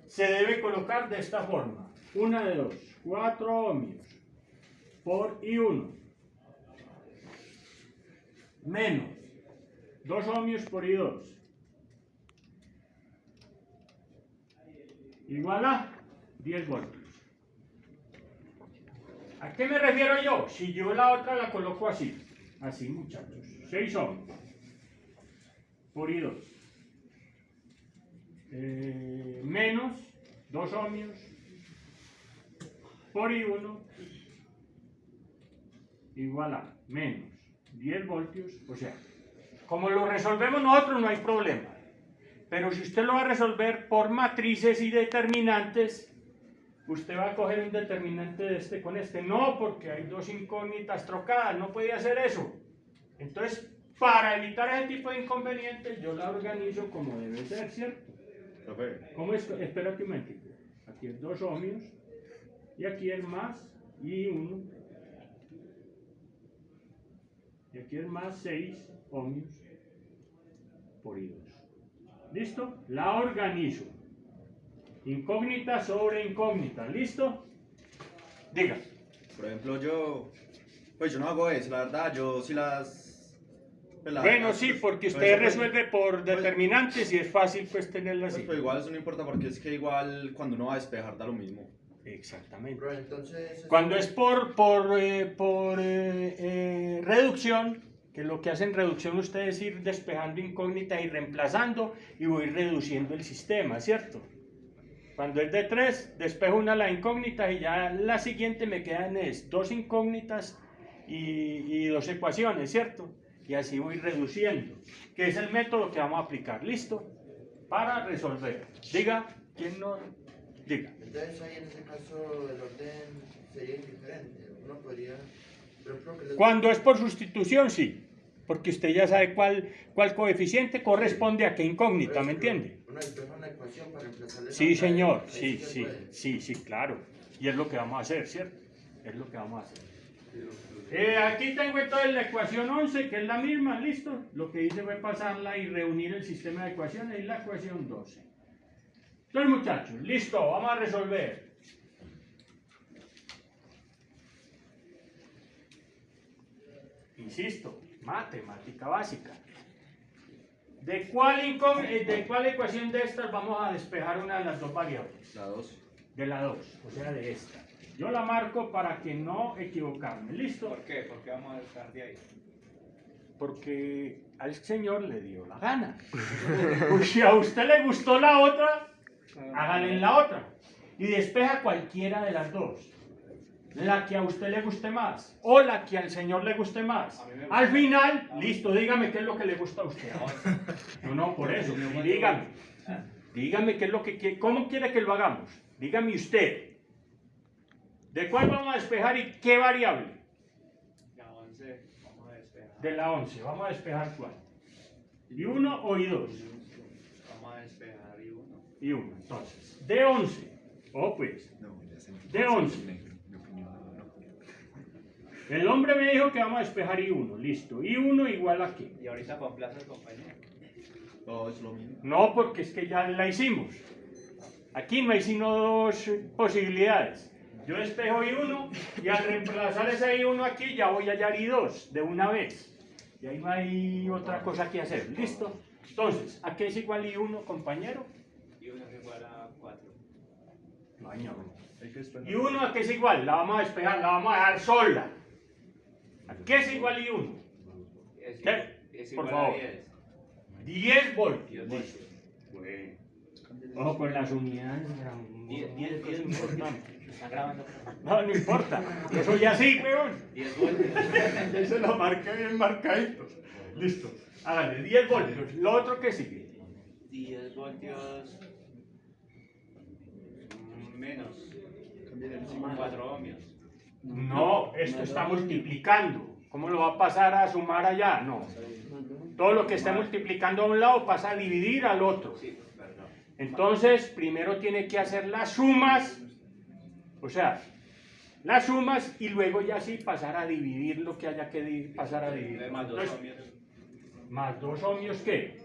se debe colocar de esta forma, una de dos, 4 ohmios por I1 menos 2 ohmios por I2 igual a 10 voltios. ¿A qué me refiero yo? Si yo la otra la coloco así, muchachos, 6 ohmios por I2 menos 2 ohmios por I1 igual a menos 10 voltios, o sea, como lo resolvemos nosotros no hay problema, pero si usted lo va a resolver por matrices y determinantes, usted va a coger un determinante de este con este. No, porque hay dos incógnitas trocadas, no puede hacer eso. Entonces, para evitar ese tipo de inconvenientes, yo la organizo como debe ser, ¿cierto? Profe, ¿Cómo es? Espérate un momentico. Aquí es 2 ohmios, y aquí es más I1, y aquí es más 6 ohmios por I2. ¿Listo? La organizo. Incógnita sobre incógnita, ¿listo? Diga. por ejemplo, yo no hago eso, la verdad, yo sí Bueno, sí, porque usted resuelve por determinantes y es fácil pues tenerlas así. Pero igual eso no importa porque es que igual cuando uno va a despejar da lo mismo. Exactamente. Pero entonces... Cuando es por reducción, que lo que hacen reducción ustedes es ir despejando incógnitas y reemplazando y voy reduciendo el sistema, ¿cierto? Cuando es de 3, despejo una la incógnita y ya la siguiente me quedan es 2 incógnitas y 2 ecuaciones, ¿cierto? Y así voy reduciendo, que es el método que vamos a aplicar, ¿listo? Para resolver. Diga, ¿quién no? Diga. Entonces ahí en ese caso el orden sería indiferente. Uno podría... Por ejemplo, que Cuando es por sustitución, sí, porque usted ya sabe cuál coeficiente corresponde a qué incógnita, ¿me entiende? Uno despeja una ecuación para reemplazarle... Sí, señor, Ahí se puede. sí, claro. Y es lo que vamos a hacer, ¿cierto? Es lo que vamos a hacer. Aquí tengo entonces la ecuación 11, que es la misma, ¿listo? Lo que hice fue pasarla y reunir el sistema de ecuaciones y la ecuación 12. Entonces, muchachos, listo, vamos a resolver. Insisto, matemática básica. ¿De cuál ecuación de estas vamos a despejar una de las dos variables? La 2. De la 2, o sea, de esta. Yo la marco para que no equivocarme, ¿listo? ¿Por qué? ¿Por qué vamos a estar de ahí? Porque al señor le dio la gana. Pues si a usted le gustó la otra, hágale en la otra. Y despeja cualquiera de las dos. la que a usted le guste más o la que al señor le guste más. A mí me gusta. Al final, listo, dígame qué es lo que le gusta a usted. No, por eso, dígame. Dígame qué es lo que cómo quiere que lo hagamos. Dígame usted. ¿De cuál vamos a despejar y qué variable? La 11, vamos a despejar. De la 11. Vamos a despejar cuál. ¿Y 1 o y 2? Vamos a despejar y 1. Y 1. Entonces, de 11. Pues. De 11. El hombre me dijo que vamos a despejar y 1. Listo. Y 1 igual a qué. Y ahorita complace al compañero. No, es lo mismo. No, porque es que ya la hicimos. Aquí no hay sino dos posibilidades. Yo despejo I1 y al reemplazar ese I1 aquí ya voy a hallar I2 de una vez. Y ahí no hay otra cosa que hacer. ¿Listo? Entonces, ¿a qué es igual I1, compañero? Y 1 es igual a 4. No, no. ¿I1 a qué es igual? La vamos a despejar, la vamos a dejar sola. ¿A qué es igual I1? Es, ¿Qué? es Por igual favor. a 10. 10 voltios. 10 Listo. Bueno. Ojo con las unidades. 10 importante. ¿Está grabando? No, no importa. Eso ya sí, peón. 10 voltios. Ese lo marqué bien marcadito. Listo. Hágale, 10 voltios. Lo otro que sigue. 10 voltios menos 4 ohmios. No, esto está multiplicando. ¿Cómo lo va a pasar a sumar allá? No. Todo lo que esté multiplicando a un lado pasa a dividir al otro. Sí, perdón. Entonces, primero tiene que hacer las sumas. O sea, las sumas y luego ya sí pasar a dividir lo que haya que pasar a dividir. Más 2 Entonces, ohmios. ¿más 2 ohmios qué?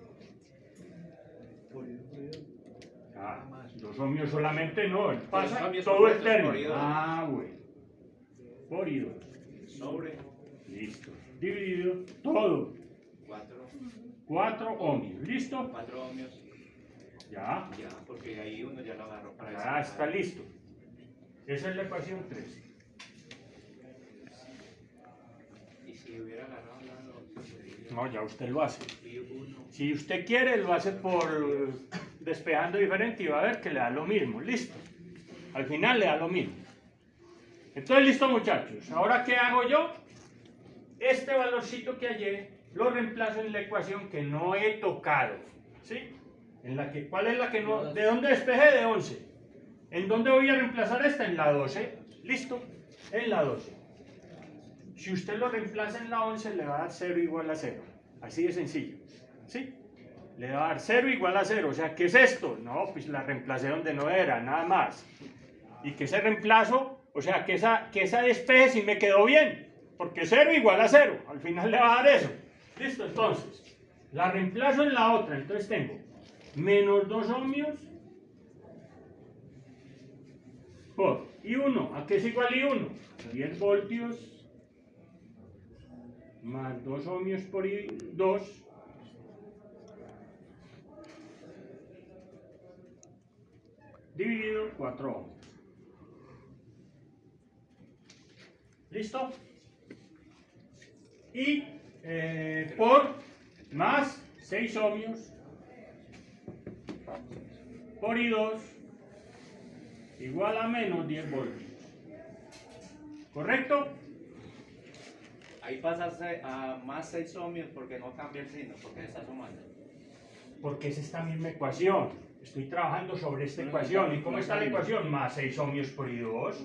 2 ohmios solamente no, él pasa 2 ohmios todo el completos por término. I2. Bueno. Por I2. Sobre Listo. Dividido todo. 4 ohmios. ¿Listo? 4 ohmios. Ya. Ya, porque ahí uno ya lo agarró para Ya está listo. Esa es la ecuación 3. Y si hubiera agarrado la 2, sería No, ya usted lo hace. I1. Si usted quiere, lo hace por despejando diferente y va a ver que le da lo mismo. Listo. Al final le da lo mismo. Entonces, listo, muchachos. Ahora, ¿qué hago yo? Este valorcito que hallé lo reemplazo en la ecuación que no he tocado. ¿Sí? ¿Cuál es la que no? ¿De dónde despejé? De 11. ¿En dónde voy a reemplazar esta? En la 12. ¿Listo? En la 12. Si usted lo reemplaza en la 11, le va a dar 0 igual a 0. Así de sencillo. ¿Sí? Le va a dar 0 igual a 0. O sea, ¿qué es esto? No, pues la reemplacé donde no era, nada más. Y que ese reemplazo, o sea, que esa despeje sí me quedó bien. Porque 0 igual a 0. Al final le va a dar eso. ¿Listo? Entonces, la reemplazo en la otra. Entonces tengo menos 2 ohmios por I1. ¿A qué es igual I1? 10 voltios más 2 ohmios por I2 dividido 4 ohmios. ¿Listo? Y por más 6 ohmios por I2 igual a menos 10 voltios. ¿Correcto? Ahí pasarse a más 6 ohmios porque no cambia el signo, porque está sumando. Porque es esta misma ecuación. Estoy trabajando sobre esta ecuación. ¿Y cómo está la ecuación? Más 6 ohmios por I2.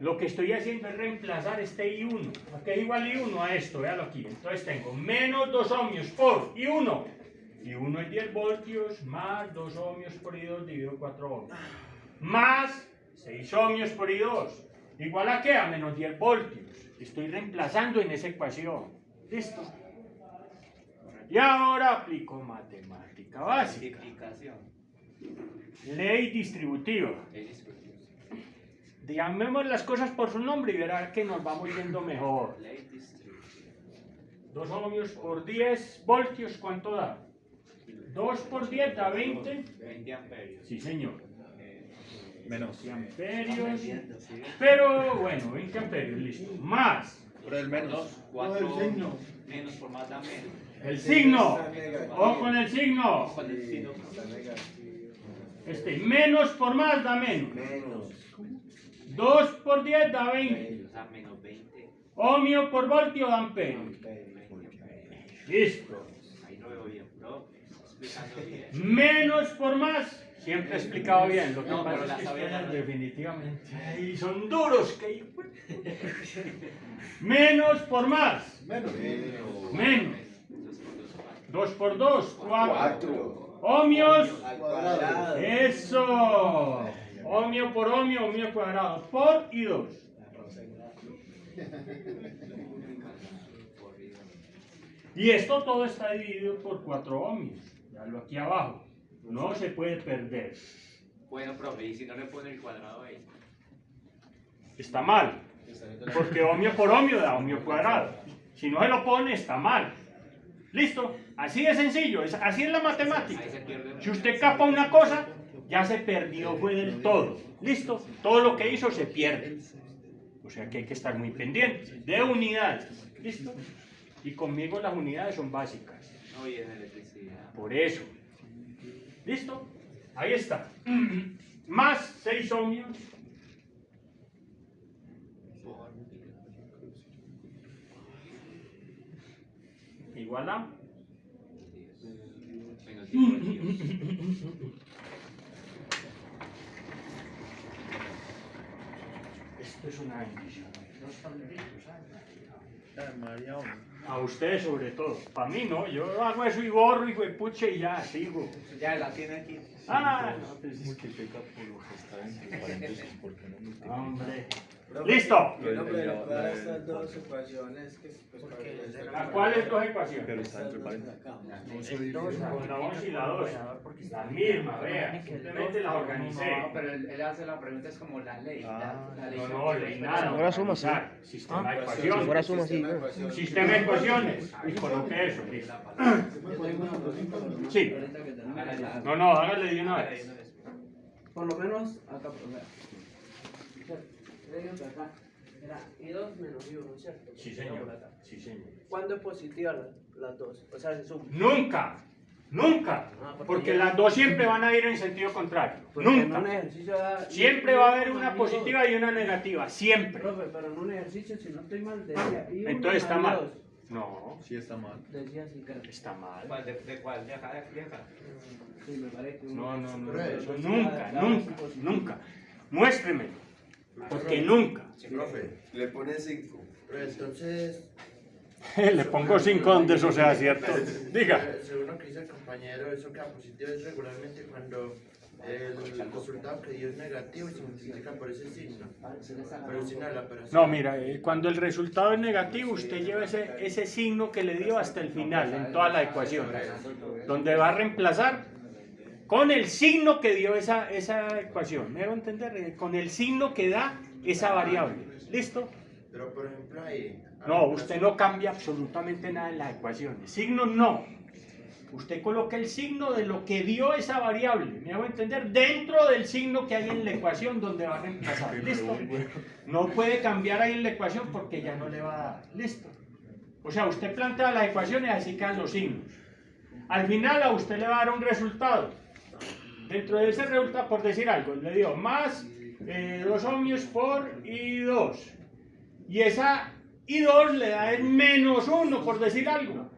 Lo que estoy haciendo es reemplazar este I1. ¿A qué es igual I1? A esto, véalo aquí. Entonces tengo menos 2 ohmios por I1. I1 es 10 voltios más 2 ohmios por I2 dividido 4 ohmios. Más 6 ohmios por I2. ¿Igual a qué? A menos 10 voltios. Estoy reemplazando en esa ecuación. ¿Listo? Y ahora aplico matemática básica. Multiplicación. Ley distributiva. Es discutible. Llamemos las cosas por su nombre y verá que nos vamos yendo mejor. Ley distributiva. 2 ohmios por 10 voltios, ¿cuánto da? 2 por 10 da 20. 20 amperios. Sí, señor. Menos. 20 amperios. Pero bueno, 20 amperios, listo. Más Por el menos. 4 el signo. menos por más da menos. el signo. O con el signo. Con el signo. Menos por más da menos. 2 por 10 da 20. O sea, menos 20. Ohmio por voltio da amperio. Listo. Ahí lo veo bien, bro. Explicando bien. Menos por más. Siempre he explicado bien. Lo que No, pasa pero es la que sabía ustedes dar. definitivamente. Ay, son duros. Que... Menos por más. Menos. Menos. 2 por 2, 4. 4. Ohmios. Al cuadrado. Eso. Ohmio por ohmio, ohmio cuadrado. Por y 2. Y esto todo está dividido por 4 ohmios. Ya lo aquí abajo. No se puede perder. Bueno, profe, y si no le pone el cuadrado ahí. Está mal. Porque ohmio por ohmio da ohmio cuadrado. Si no se lo pone, está mal. ¿Listo? Así de sencillo. Así es la matemática. Ahí se pierde. Si usted capa una cosa, ya se perdió, fue del todo. ¿Listo? Todo lo que hizo se pierde. O sea que hay que estar muy pendiente de unidades. ¿Listo? Y conmigo las unidades son básicas. No, y en electricidad. Por eso. ¿Listo? Ahí está. Más 6 ohmios. Igual a Menos 10. esto es una bendición. Los tableritos, ¿sabes? María, A ustedes sobre todo. Para mí no, yo hago eso y borro y puche y ya, sigo. Ya la tiene aquí. Ah, no, pues es que... Multiplica por lo que está entre paréntesis, ¿por qué no multiplica? Hombre. Profe, ¡Listo! ¿qué nombre le puede dar estas dos ecuaciones? Que, pues, para que ¿A cuáles dos ecuaciones? Pero está entre paréntesis. La 11 y la 2. La misma, vea. Simplemente las organicé. No, pero él hace la pregunta, es como la ley. La ley. No, no, ley nada. fuera suma, sí. Sistema de Si ecuaciones. fuera suma, sí. Sistema de ecuaciones. Y coloqué eso. listo. Sí. No, no, hágale de una vez. Por lo menos acá, o sea, acá era I2 menos I1, ¿cierto? Sí, señor. Sí, señor. ¿Cuándo es positiva las dos? O sea, se suma. Nunca. Nunca. Porque las dos siempre van a ir en sentido contrario. Porque en un Nunca. ejercicio da Siempre va a haber I1 una más positiva y una negativa. I2. Siempre. Profe, pero en un ejercicio, si no estoy mal, decía I1 Entonces está más mal. I2. No, Sí está mal. Decía así, creo. está mal. ¿Cuál? ¿De cuál? ¿De acá? ¿De acá? Sí, me parece. No, no, no. Pero Eso sí, nunca, la nunca, base nunca. Muéstremelo. Porque nunca. Sí, profe. Le pone 5. Pero entonces, Le pongo 5 donde eso sea cierto. Diga. según lo que dice el compañero, eso queda positivo es regularmente cuando el resultado que dio es negativo y se multiplica por ese signo. Por el signo de la operación. No, mira, cuando el resultado es negativo, usted lleva ese signo que le dio hasta el final, en toda la ecuación. Donde va a reemplazar con el signo que dio esa ecuación. ¿Me hago entender? Con el signo que da esa variable. ¿Listo? Pero por ejemplo ahí... No, usted no cambia absolutamente nada en las ecuaciones. Signo no. Usted coloca el signo de lo que dio esa variable. ¿Me hago entender? Dentro del signo que hay en la ecuación donde va a reemplazar. ¿Listo? No puede cambiar ahí en la ecuación porque ya no le va a dar. ¿Listo? O sea, usted plantea las ecuaciones, así quedan los signos. Al final a usted le va a dar un resultado. Dentro de ese resultado, por decir algo, le dio más 2 ohmios por I2. Y esa I2 le da el menos 1, por decir algo.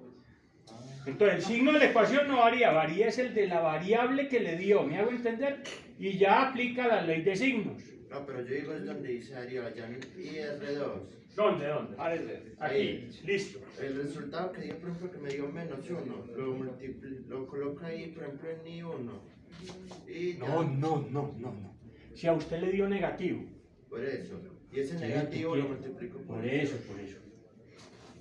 Entonces el signo de la ecuación no varía, varía es el de la variable que le dio, ¿me hago entender? Y ya aplica la ley de signos. No, pero yo digo es donde dice arriba, ya en IR2. ¿Dónde? ¿Dónde? Aquí, Ahí. listo. El resultado que dio, por ejemplo, que me dio menos 1, lo coloca ahí, por ejemplo, en I1. Y ya, No. Si a usted le dio negativo. por eso. Y ese negativo lo multiplico Por eso.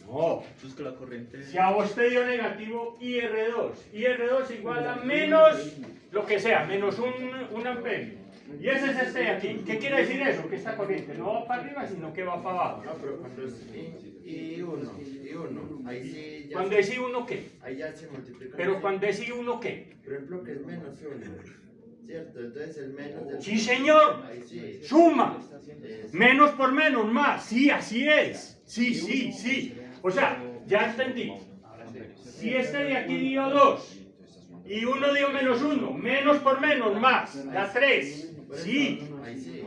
No. Entonces que la corriente... Si a vos te dio negativo IR2, IR2 igual a menos lo que sea, menos un amperio. Y ese es este de aquí. ¿Qué quiere decir eso? Que esta corriente no va para arriba, sino que va para abajo. No, pero cuando es I1, ahí sí ya Cuando se, es I1, ¿qué? ahí ya se multiplica. Pero cuando es I1, ¿qué? Por ejemplo, que es menos 1, ¿cierto? Entonces el menos del... Sí, señor. Ahí sí. Suma. Es- Menos por menos, más. Sí, así es. Sí. O sea, ya entendí. Si este de aquí dio 2 y uno dio menos 1, menos por menos, más, da 3. Sí. Ahí sí.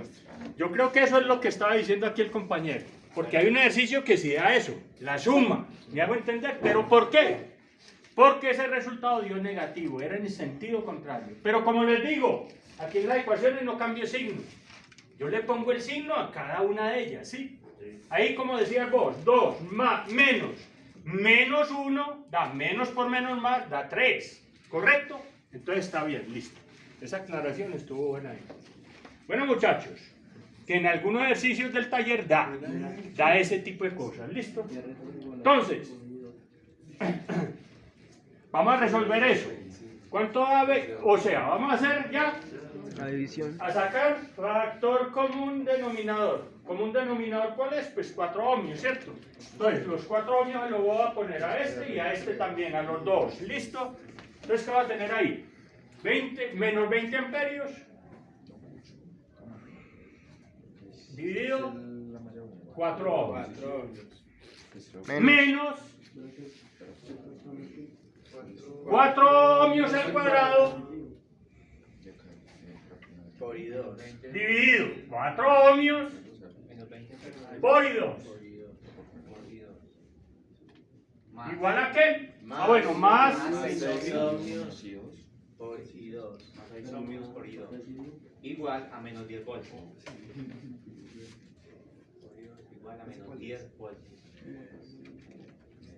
Yo creo que eso es lo que estaba diciendo aquí el compañero. Porque hay un ejercicio que sí da eso, la suma. ¿Me hago entender? ¿Pero por qué? Porque ese resultado dio negativo, era en sentido contrario. Pero como les digo, aquí en las ecuaciones no cambio signo. Yo le pongo el signo a cada una de ellas, ¿sí? Ahí, como decías vos, 2 más menos. Menos 1 da menos por menos más, da 3. ¿Correcto? Entonces está bien, listo. Esa aclaración estuvo buena ahí. Bueno, muchachos, que en algunos ejercicios del taller da ese tipo de cosas. ¿Listo? Entonces, vamos a resolver eso. ¿Cuánto da B? O sea, vamos a hacer ya, La división. a sacar factor común denominador. ¿Común denominador cuál es? Pues 4 ohmios, ¿cierto? Entonces, los 4 ohmios se los voy a poner a este y a este también, a los dos. ¿Listo? Entonces, ¿qué va a tener ahí? 20, menos 20 amperios dividido 4 ohmios. Menos 4 ohmios al cuadrado Por y 2. dividido 4 ohmios por y 2. ¿Igual a qué? Ah, bueno, más 6 ohmios por y 2. Más 6 ohmios por I2. Igual a menos 10 voltios. Igual a menos 10 voltios.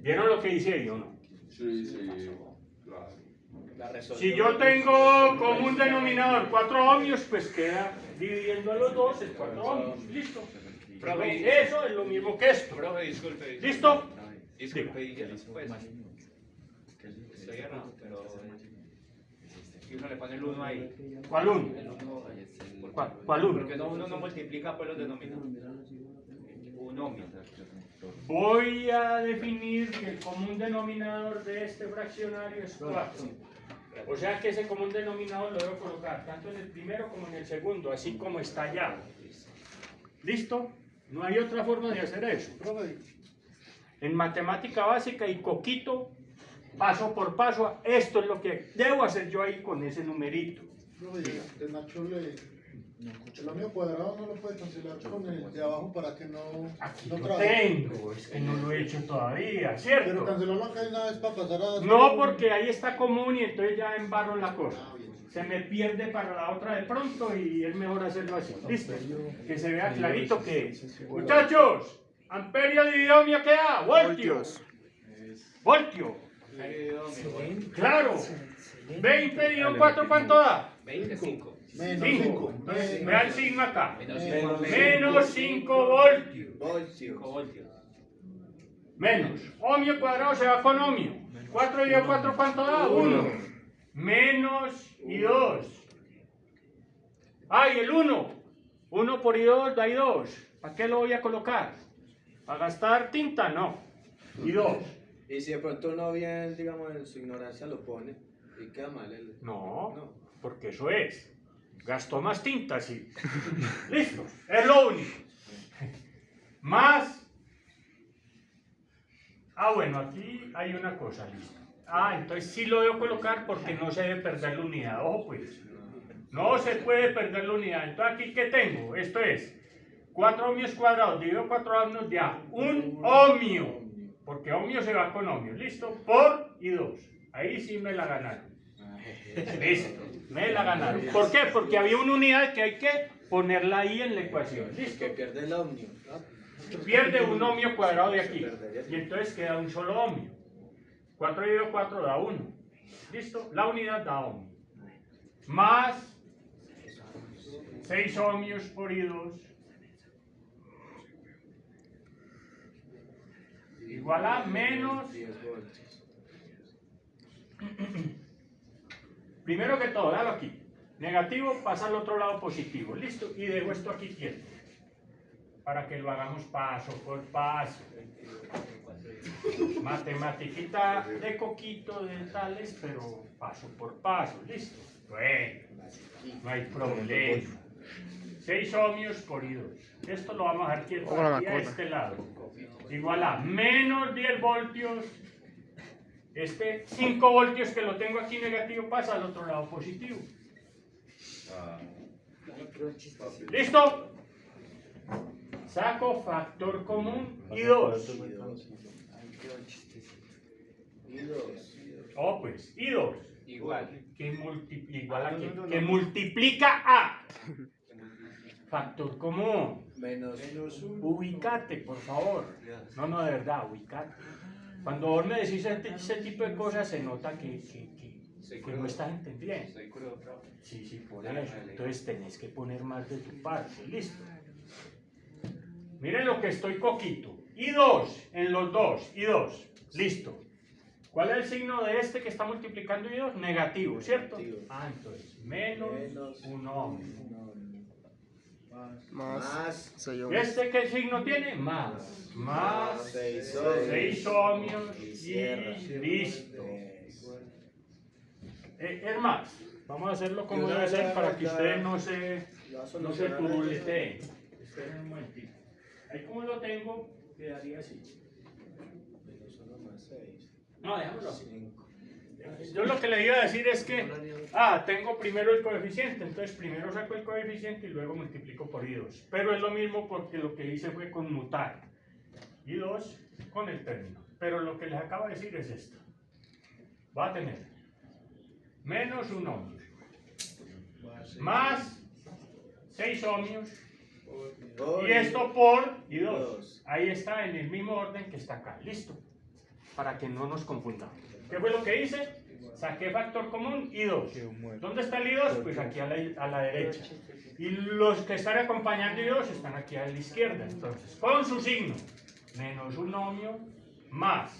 ¿Vieron lo que hice ahí o no? Sí, claro. Si yo tengo como un denominador 4 ohmios, pues queda dividiendo a los dos es 4 ohmios. ¿Listo? Profe, Eso es lo mismo que esto. profe, disculpe. ¿Listo? Disculpe, y ya, pues, estoy errado, pero y uno le pone el 1 ahí. ¿Cuál uno? El 1, ¿Cuál uno? porque no, uno no multiplica por los denominadores. Un ohmio. Voy a definir que el común denominador de este fraccionario es 4. O sea que ese común denominador lo debo colocar tanto en el primero como en el segundo, así como está allá. ¿Listo? No hay otra forma de hacer eso. Profe, En matemática básica y coquito, paso por paso, esto es lo que debo hacer yo ahí con ese numerito. profe, el Nacho el ohmio cuadrado no lo puede cancelar con el de abajo para que no Aquí no lo trabaje. tengo, es que no lo he hecho todavía, Pero ¿cierto? cancelarlo acá de una vez para pasar a... No, porque ahí está común y entonces ya embarro la cosa. Se me pierde para la otra de pronto y es mejor hacerlo así. ¿Listo? Que se vea clarito que es. Muchachos, amperio dividido ohmio, ¿qué da? Voltios. Voltio. Claro. 20 dividido 4, ¿cuánto da? 25. Menos 5. 5. Vea el signo acá. Menos Menos 5 voltios. 5 voltios. Menos. Ohmio cuadrado se va con ohmio. 4 dividido 4, ¿cuánto da? 1. Menos y 2. ¡Ay, el 1! 1 por I2 da I2. ¿Para qué lo voy a colocar? ¿Para gastar tinta? No. I2. Y si de pronto no bien, digamos, en su ignorancia lo pone y queda mal el... No, porque eso es. Gastó más tinta, sí. Listo. Es lo único. Más. Ah, bueno, aquí hay una cosa, listo. Ah, entonces sí lo debo colocar porque no se debe perder la unidad. Ojo, pues. No se puede perder la unidad. Entonces, ¿aquí qué tengo? Esto es 4 ohmios cuadrados dividido 4 ohmios ya. Un ohmio. Porque ohmio se va con ohmio. ¿Listo? Por y 2. Ahí sí me la ganaron. Listo. Me la ganaron. ¿Por qué? Porque había una unidad que hay que ponerla ahí en la ecuación. ¿Listo? Que pierde el ohmio, ¿no? Pierde un ohmio cuadrado de aquí. Y entonces queda un solo ohmio. 4 dividido 4 da 1. ¿Listo? La unidad da ohmio. Más 6 ohmios por I2 igual a menos. 10 voltios. Primero que todo, dalo aquí. Negativo pasa al otro lado positivo. ¿Listo? Y dejo esto aquí quieto. Para que lo hagamos paso por paso. Matematiquita de coquito de tales, pero paso por paso. ¿Listo? Bueno, no hay problema. 6 ohmios por I2. Esto lo vamos a dejar quieto aquí a este lado. Igual a menos 10 voltios. Este 5 voltios que lo tengo aquí negativo pasa al otro lado positivo. ¿Listo? Saco factor común y 2. Y 2. Oh, pues, y 2. Igual. Que multiplica a. Factor común. Menos 1. Ubicate, por favor. No, de verdad, ubicate. Cuando vos me decís ese tipo de cosas, se nota que no estás entendiendo. Soy crudo, profe. Sí, por eso. Entonces tenés que poner más de tu parte. Listo. Miren lo que estoy coquito. Y 2 en los dos. Y 2. Listo. ¿Cuál es el signo de este que está multiplicando y 2? Negativo, ¿cierto? Negativo. Entonces, menos 1. Más. ¿Y este qué signo tiene? Más. Más 6 ohmios Y y cierra. listo. Es más, vamos a hacerlo como Y una debe ser vez para que ya- ustedes no se Ya no se solucionaron turbulenteen. Esperen un momentito. Ahí como lo tengo, quedaría así. Menos 1 más 6. No, déjamelo así. 5. Yo lo que le iba a decir es que, tengo primero el coeficiente, entonces primero saco el coeficiente y luego multiplico por I2. Pero es lo mismo porque lo que hice fue conmutar I2 con el término. Pero lo que les acabo de decir es esto. Va a tener menos 1 ohmio más 6 ohmios y esto por I2. Ahí está en el mismo orden que está acá. Listo. Para que no nos confundamos. ¿Qué fue lo que hice? Saqué factor común I2. ¿Dónde está el I2? Pues aquí a la derecha. Y los que están acompañando I2 están aquí a la izquierda. Entonces, con su signo, menos 1 ohmio más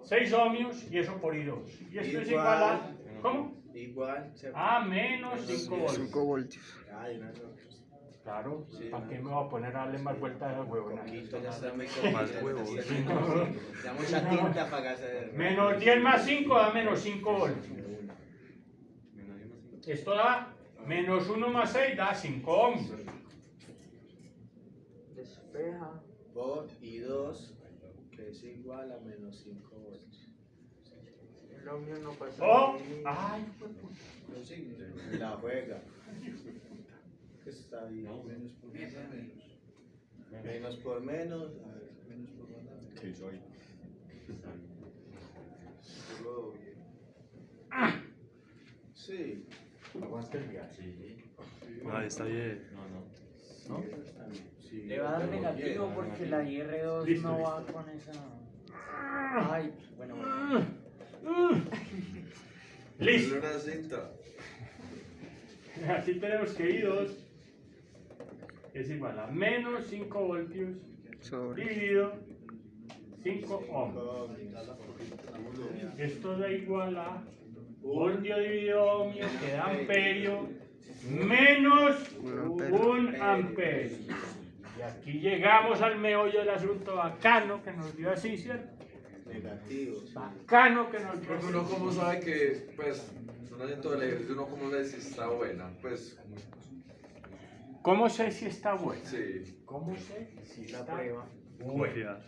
6 ohmios y eso por I2. Y esto es igual a... ¿Cómo? Igual. ¿cierto? A menos 5 voltios. Ay, una no. Claro, ¿para qué me voy a poner a darle más vueltas a huevona? Poquito, ya está muy Más comido. huevos. Ya mucha tinta para hacer. Menos 10 más 5 da menos 5 voltios. Esto da menos 1 más 6 da 5 ohmios. Despeja. Por I2, que es igual a menos 5 voltios. El ohmio no pasa. O, de- ay, fue puta. La juega. Está bien. Menos por menos. A ver, menos por menos. ¿Qué soy? Luego, sí. Aguanta el viaje. Ah, está bien. ¿No? Sí, Le va a dar estamos negativo bien. porque la IR2 Listo, no listo. va con esa. Ay, bueno. Listo. Una cinta. Aquí tenemos que I2 es igual a menos 5 voltios dividido 5 ohmios. Esto da igual a voltio dividido ohmio que da amperio menos 1 amperio. Y aquí llegamos al meollo del asunto bacano que nos dio así, ¿cierto? Negativos. Bacano que nos dio Porque así. uno como sabe que, pues, un asiento del ejercicio, uno como sabe si está buena, pues, ¿Cómo sé si está bueno? sí. ¿Cómo sé si La está prueba. buena?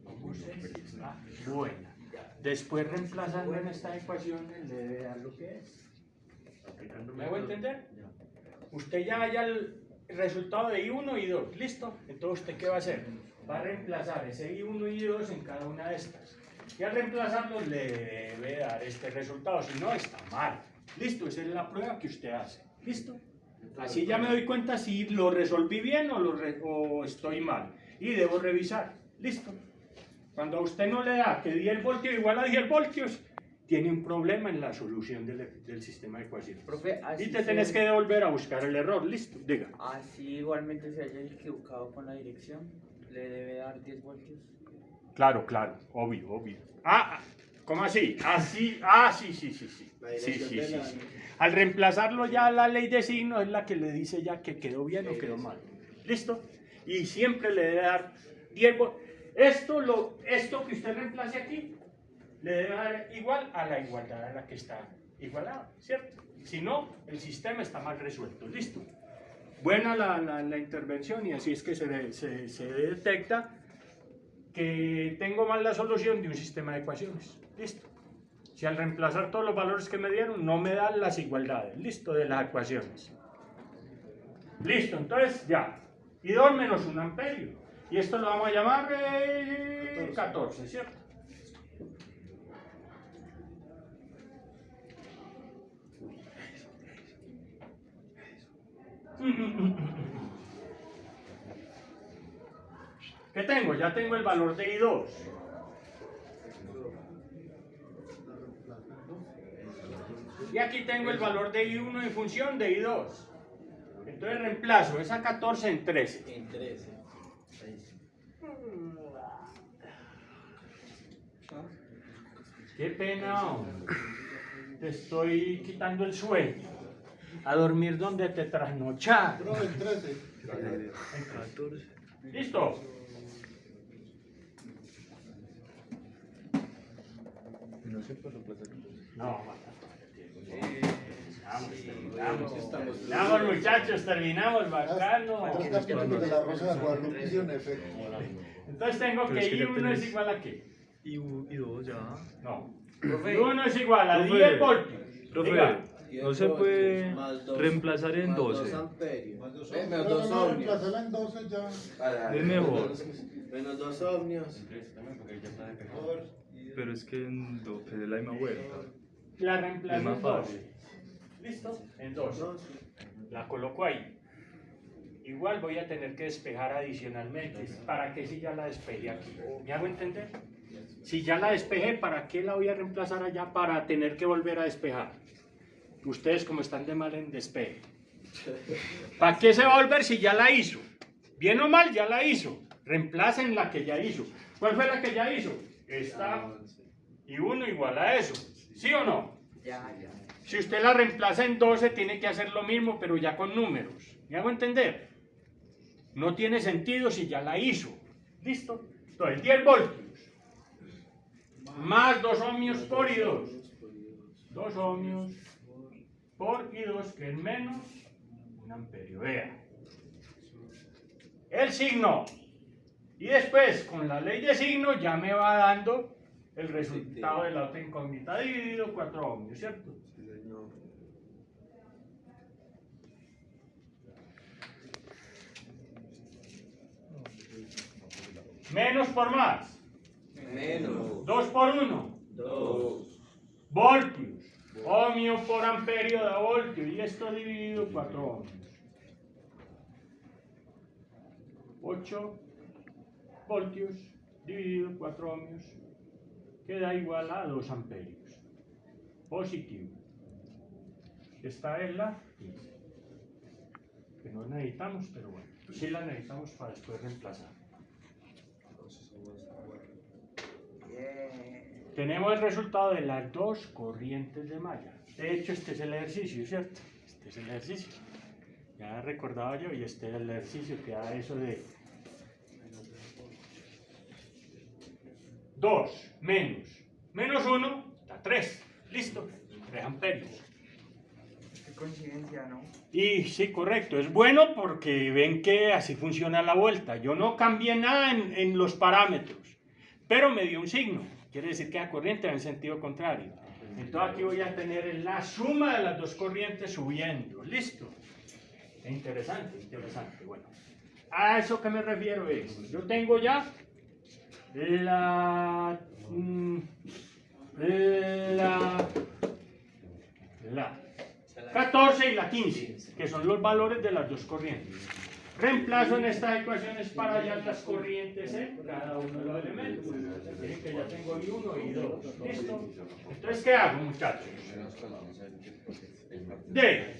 ¿Cómo sé si está buena? Después reemplazando en esta ecuación le debe dar lo que es. ¿Me hago entender? Usted ya haya el resultado de I1 y 2, ¿listo? Entonces, ¿usted qué va a hacer? Va a reemplazar ese I1 y 2 en cada una de estas. Y al reemplazarlo le debe dar este resultado, si no está mal. ¿Listo? Esa es la prueba que usted hace. ¿Listo? Así ya me doy cuenta si lo resolví bien o estoy mal. Y debo revisar. ¿Listo? Cuando a usted no le da que 10 voltios igual a 10 voltios, tiene un problema en la solución del sistema de ecuaciones. Profe, así Y te tenés que devolver a buscar el error. ¿Listo? Diga. Así igualmente se haya equivocado con la dirección, le debe dar 10 voltios. Claro, obvio. ¿Cómo así? Así, sí. La dirección de la- Al reemplazarlo ya la ley de signos es la que le dice ya que quedó bien o quedó mal. ¿Listo? Y siempre le debe dar 10 voltios. Esto que usted reemplace aquí, le debe dar igual a la igualdad a la que está igualada, ¿cierto? Si no, el sistema está mal resuelto. ¿Listo? Buena la intervención y así es que se detecta que tengo mal la solución de un sistema de ecuaciones. ¿Listo? Si al reemplazar todos los valores que me dieron no me dan las igualdades, ¿listo? De las ecuaciones. Listo, entonces ya. y 2 menos 1 amperio. Y esto lo vamos a llamar 14, ¿cierto? ¿Qué tengo? Ya tengo el valor de I2. Y aquí tengo el valor de I1 en función de I2. Entonces reemplazo esa 14 en 13. En 13. Qué pena, hombre. Te estoy quitando el sueño. A dormir donde te trasnochar. Bro, el 13. ¿Listo? No se puede reemplazar. No, vamos muchachos, terminamos, bacano. Los capítulos de la Rosa de Guadalupe hicieron efecto. Entonces tengo Pero que es que ya I1 tenés- es igual a qué? Y 2 ya. No. Profe, I1 es igual a Profe, 10 voltios. Profe, Diga. no se puede reemplazar en más 12. 2 amperios. Más dos Menos ohmios. 2 No, ohmios. reemplazarla en 12 ya. Es mejor. Menos 2 ohmios. Pero es que en 12 es la misma vuelta. La Es reemplazo más en 12. fácil. ¿Listo? En 12. La coloco ahí. Igual voy a tener que despejar adicionalmente. ¿Para qué si ya la despejé aquí? ¿Me hago entender? Si ya la despejé, ¿para qué la voy a reemplazar allá para tener que volver a despejar? Ustedes como están de mal en despeje. ¿Para qué se va a volver si ya la hizo? Bien o mal, ya la hizo. Reemplacen la que ya hizo. ¿Cuál fue la que ya hizo? Esta y 1 igual a eso. ¿Sí o no? Ya. Si usted la reemplaza en 12, tiene que hacer lo mismo, pero ya con números. ¿Me hago entender? No tiene sentido si ya la hizo. ¿Listo? Entonces, 10 voltios. Más 2 ohmios por I2. 2 ohmios por I2, que es menos 1 amperio. Vea. El signo. Y después, con la ley de signo, ya me va dando el resultado de la otra incógnita dividido 4 ohmios, ¿cierto? Menos por más. Menos 2 por 1. 2. Voltios. Ohmio por amperio da voltio. Y esto dividido 4 ohmios. 8 voltios dividido 4 ohmios. Queda igual a 2 amperios. Positivo. Esta es la 15. Que no necesitamos, pero bueno. Sí la necesitamos para después reemplazar. Tenemos el resultado de las dos corrientes de malla. De hecho, este es el ejercicio, ¿cierto? Este es el ejercicio. Ya recordaba yo, y este es el ejercicio que da eso de 2 menos 1 da 3. Listo, 3 amperios. Qué coincidencia, ¿no? Y sí, correcto, es bueno porque ven que así funciona la vuelta. Yo no cambié nada en los parámetros, pero me dio un signo. Quiere decir que la corriente va en sentido contrario. Entonces aquí voy a tener la suma de las dos corrientes subiendo. ¿Listo? Interesante, interesante. Bueno, a eso que me refiero es, yo tengo ya la 14 y la 15, que son los valores de las dos corrientes. Reemplazo en estas ecuaciones para hallar las corrientes en cada uno de los elementos. Miren que ya tengo I1 y I2. ¿Listo? Entonces, ¿qué hago, muchachos? De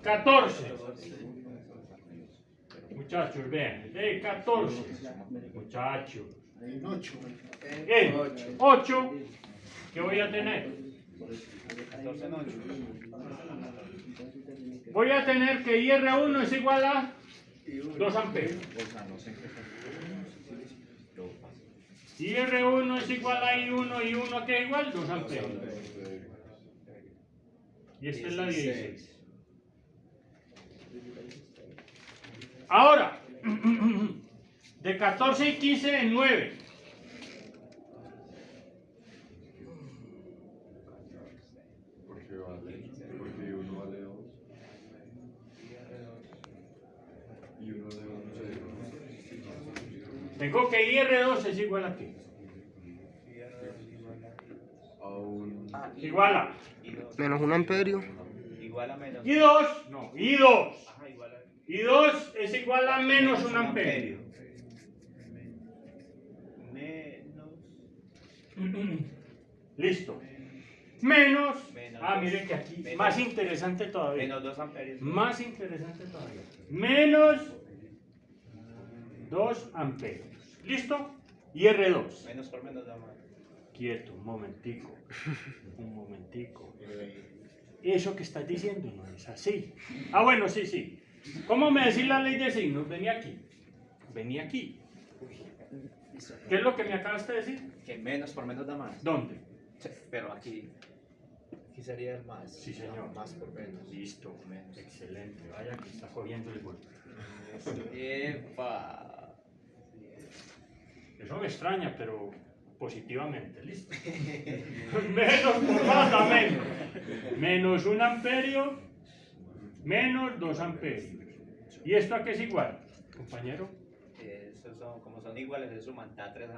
14. Muchachos, vean. De 14. Muchachos. En 8. En 8. ¿Qué voy a tener? Voy a tener que IR1 es igual a 2 amperios. IR1 es igual a I1, y 1 que igual 2 amperios. Y esta es la 16. Ahora, de 14 y 15 en 9. Porque uno vale 2. Y uno vale 11. Tengo que IR2 es igual a qué. Igual a. Menos 1 amperio. Igual a menos. I2, no, I2. Ajá, igual a I2 es igual a menos 1 amperio. Listo. Menos. Miren que aquí, más interesante todavía. menos 2 amperios. Más interesante todavía. Menos 2 amperios. ¿Listo? Y R2. Menos por menos da más. Quieto, un momentico. Un momentico. Eso que estás diciendo no es así. Bueno, sí, sí. ¿Cómo me decís la ley de signos? Venía aquí. Venía aquí. ¿Qué es lo que me acabaste de decir? Que menos por menos da más. ¿Dónde? Pero aquí sería el más. Sí, señor. Más por menos. Listo. Excelente. Vaya que está cogiendo el gol. ¡Epa! Eso me extraña, pero positivamente. ¿Listo? Menos por más da menos. Menos 1 amperio, menos 2 amperios. ¿Y esto a qué es igual, compañero? Esos son, como son iguales, se suman, da 3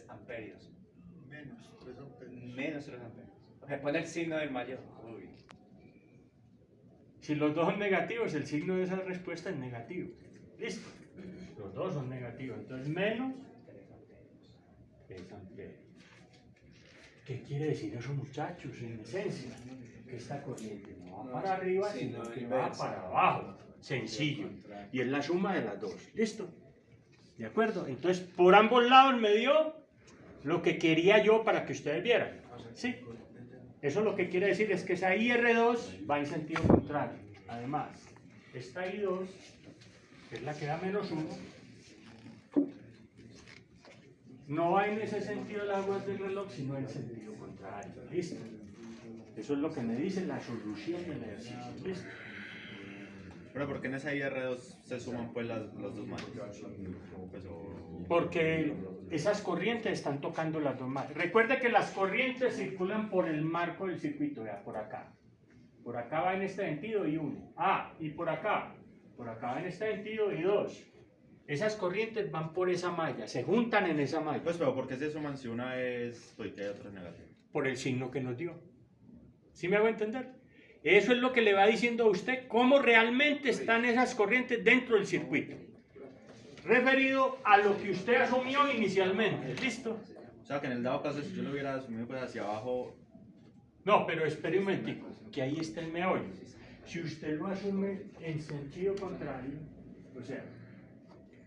amperios. Menos 3 amperios. Menos 3 amperios. Se pone el signo del mayor. Uy. Si los dos son negativos, el signo de esa respuesta es negativo. ¿Listo? Los dos son negativos. Entonces, menos 3 amperios. ¿Qué quiere decir eso, muchachos? En esencia, que esta corriente no va para arriba, sino que va para abajo. Sencillo. Y es la suma de las dos. ¿Listo? ¿De acuerdo? Entonces, por ambos lados me dio lo que quería yo para que ustedes vieran. ¿Sí? Eso lo que quiere decir es que esa IR2 va en sentido contrario. Además, esta I2, que es la que da menos 1, no va en ese sentido el agua del reloj, sino en sentido contrario. ¿Listo? Eso es lo que me dice la solución del ejercicio. ¿Listo? Pero ¿por qué en esa IR2 se suman pues los dos manos? Pues, Porque esas corrientes están tocando las dos manos. Recuerde que las corrientes circulan por el marco del circuito, vea, por acá. Por acá va en este sentido y 1. Y por acá va en este sentido y 2. Esas corrientes van por esa malla, se juntan en esa malla. Pues, pero ¿por qué se suman si una es positiva y otra es negativa? Por el signo que nos dio. ¿Sí me hago entender? Eso es lo que le va diciendo a usted cómo realmente están esas corrientes dentro del circuito. Referido a lo que usted asumió inicialmente. ¿Listo? O sea, que en el dado caso, si yo lo hubiera asumido pues hacia abajo... No, pero espere un momentico, que ahí está el meollo. Si usted lo asume en sentido contrario, o sea,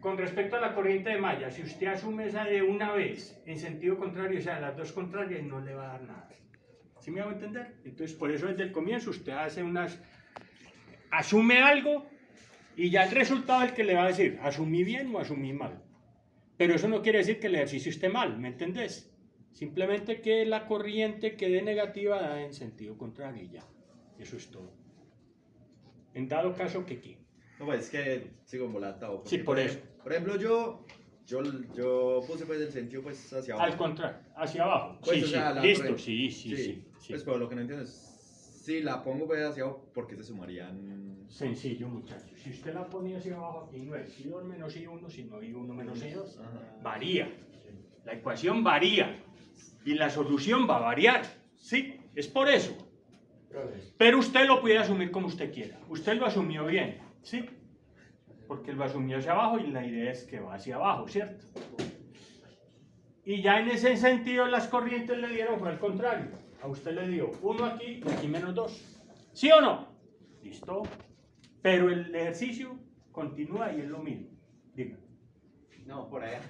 con respecto a la corriente de malla, si usted asume esa de una vez en sentido contrario, o sea, las dos contrarias, no le va a dar nada. ¿Sí me hago entender? Entonces, por eso desde el comienzo usted asume algo y ya el resultado es el que le va a decir, ¿asumí bien o asumí mal? Pero eso no quiere decir que el ejercicio esté mal, ¿me entendés? Simplemente que la corriente que dé negativa da en sentido contrario y ya. Eso es todo. En dado caso que ¿qué? No, pues es que sigo embolatado. Sí, por eso. Por ejemplo, yo puse pues el sentido pues hacia abajo. Al contrario, hacia abajo. Pues, Sí, o sea, la listo, corriente. sí. Pues, pero lo que no entiendo es, si la pongo pues hacia abajo, ¿por qué se sumarían? Sencillo, muchachos. Si usted la ponía hacia abajo, aquí no es I2 menos I1, sino I1 menos I2. Varía. La ecuación varía. Y la solución va a variar. ¿Sí? Es por eso. Pero usted lo puede asumir como usted quiera. Usted lo asumió bien. ¿Sí? Porque lo asumió hacia abajo y la idea es que va hacia abajo, ¿cierto? Y ya en ese sentido las corrientes le dieron fue al contrario. A usted le dio 1 aquí y aquí menos 2. ¿Sí o no? Listo. Pero el ejercicio continúa y es lo mismo. Diga. No, por allá.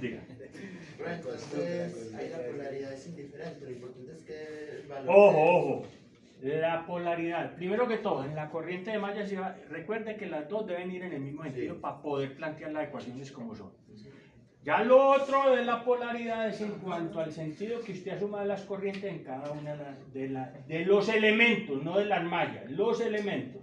Diga. Entonces, ahí la polaridad es indiferente. Lo importante es que el valor. Ojo. La polaridad. Primero que todo, en la corriente de malla, recuerde que las dos deben ir en el mismo sentido para poder plantear las ecuaciones como son. Ya lo otro de la polaridad es en cuanto al sentido que usted asuma de las corrientes en cada una de los elementos, no de las mallas, los elementos.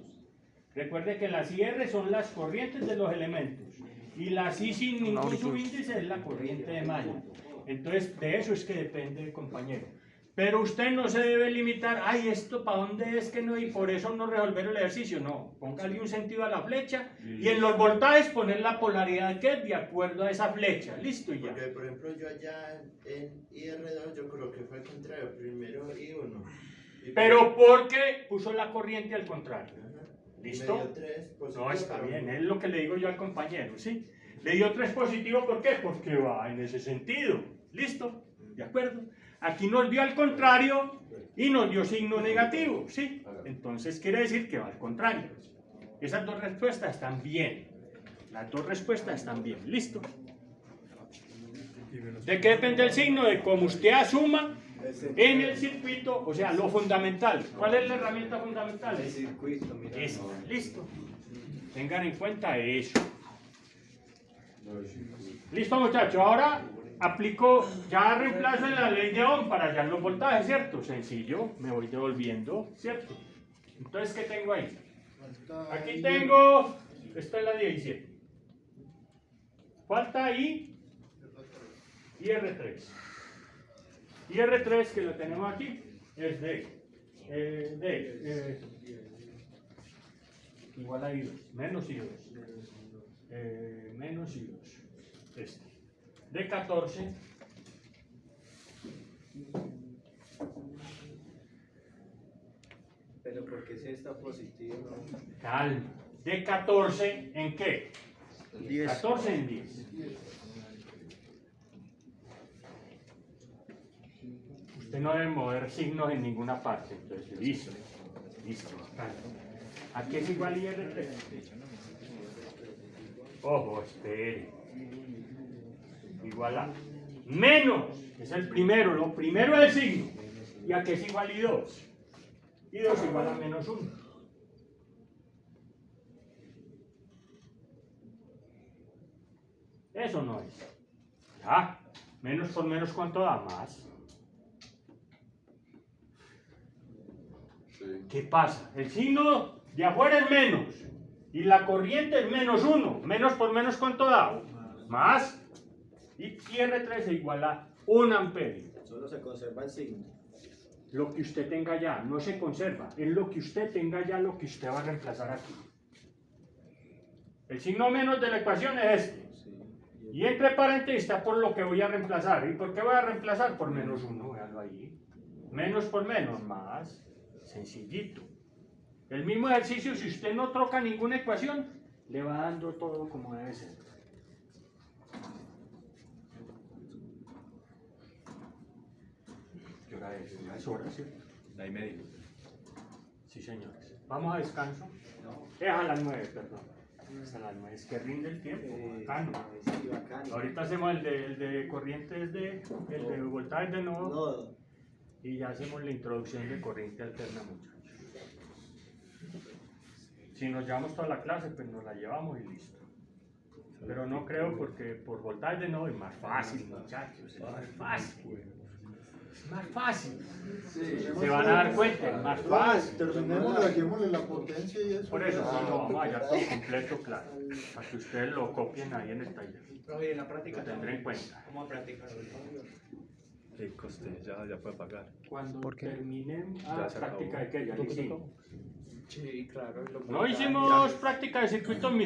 Recuerde que las IR son las corrientes de los elementos y las I sin ningún subíndice es la corriente de malla. Entonces, de eso es que depende, compañero. Pero usted no se debe limitar, ay, esto para dónde es que no, y por eso no resolver el ejercicio. No, póngale un sentido a la flecha y en los voltajes poner la polaridad que es de acuerdo a esa flecha. Listo, y ya. Porque, por ejemplo, yo allá en IR2 yo creo que fue al contrario, primero I1. Pero porque puso la corriente al contrario. ¿Listo? Me dio 3 positivo, No, está pero- bien, es lo que le digo yo al compañero, ¿sí? Le dio 3 positivo, ¿por qué? Porque va en ese sentido. ¿Listo? ¿De acuerdo? Aquí nos dio al contrario y nos dio signo negativo, ¿sí? Entonces quiere decir que va al contrario. Esas dos respuestas están bien. Las dos respuestas están bien. ¿Listo? ¿De qué depende el signo? De cómo usted asuma en el circuito, o sea, lo fundamental. ¿Cuál es la herramienta fundamental? El circuito, mira. Esta. Listo. Tengan en cuenta eso. Listo, muchachos. Ahora aplico, ya reemplazo en la ley de Ohm para hallar los voltajes, ¿cierto? Sencillo, me voy devolviendo, ¿cierto? Entonces, ¿qué tengo ahí? Falta Aquí I- tengo, esta es la 17. Falta ahí IR3. IR3 que lo tenemos aquí es igual a I2, menos I2. Menos I2. Este. De 14. Pero porque si está positivo, no. Calma. De 14 en qué? 10. 14 en 10. Usted no debe mover signos en ninguna parte. Entonces, listo. Listo. Calma. Aquí es igual IR3. Ojo, espere. Igual a menos, es el primero, lo primero es el signo. Y aquí es igual I2. I2 igual a menos 1. Eso no es. Ya, menos por menos, ¿cuánto da? Más. Sí. ¿Qué pasa? El signo de afuera es menos. Y la corriente es menos 1. Menos por menos, ¿cuánto da? Más. Y R3 es igual a 1 amperio. Solo se conserva el signo. Lo que usted tenga ya, no se conserva. Es lo que usted tenga ya, lo que usted va a reemplazar aquí. El signo menos de la ecuación es este. Y entre paréntesis está por lo que voy a reemplazar. ¿Y por qué voy a reemplazar? Por menos 1, véanlo ahí. Menos por menos, más. Sencillito. El mismo ejercicio, si usted no troca ninguna ecuación, le va dando todo como debe ser. ¿Qué hora es? Ya es hora, ¿cierto? 1:30. Sí, señores. Vamos a descanso. Es a las 9, perdón. Es a las 9. Es que rinde el tiempo. Bacano. Sí, bacano. Ahorita hacemos el de corrientes el de voltajes de nodo. Nodo. Y ya hacemos la introducción de corriente alterna, muchachos. Si nos llevamos toda la clase, pues nos la llevamos y listo. Pero no creo porque por voltajes de nodo es más fácil, muchachos. Es más fácil. Es más fácil. Se van a dar cuenta, es más fácil. Terminemos, hallémosle la potencia y eso. Por eso, sí, lo vamos a hallar todo completo, claro. Para que ustedes lo copien ahí en el taller. Profe, en la práctica Lo tendré en cuenta. ¿Cómo practicarlo? Sí, coste, ya puede pagar. Cuando terminen Ya se acabó. práctica de que ya lo hicimos. Sí, claro. No hicimos práctica de circuitos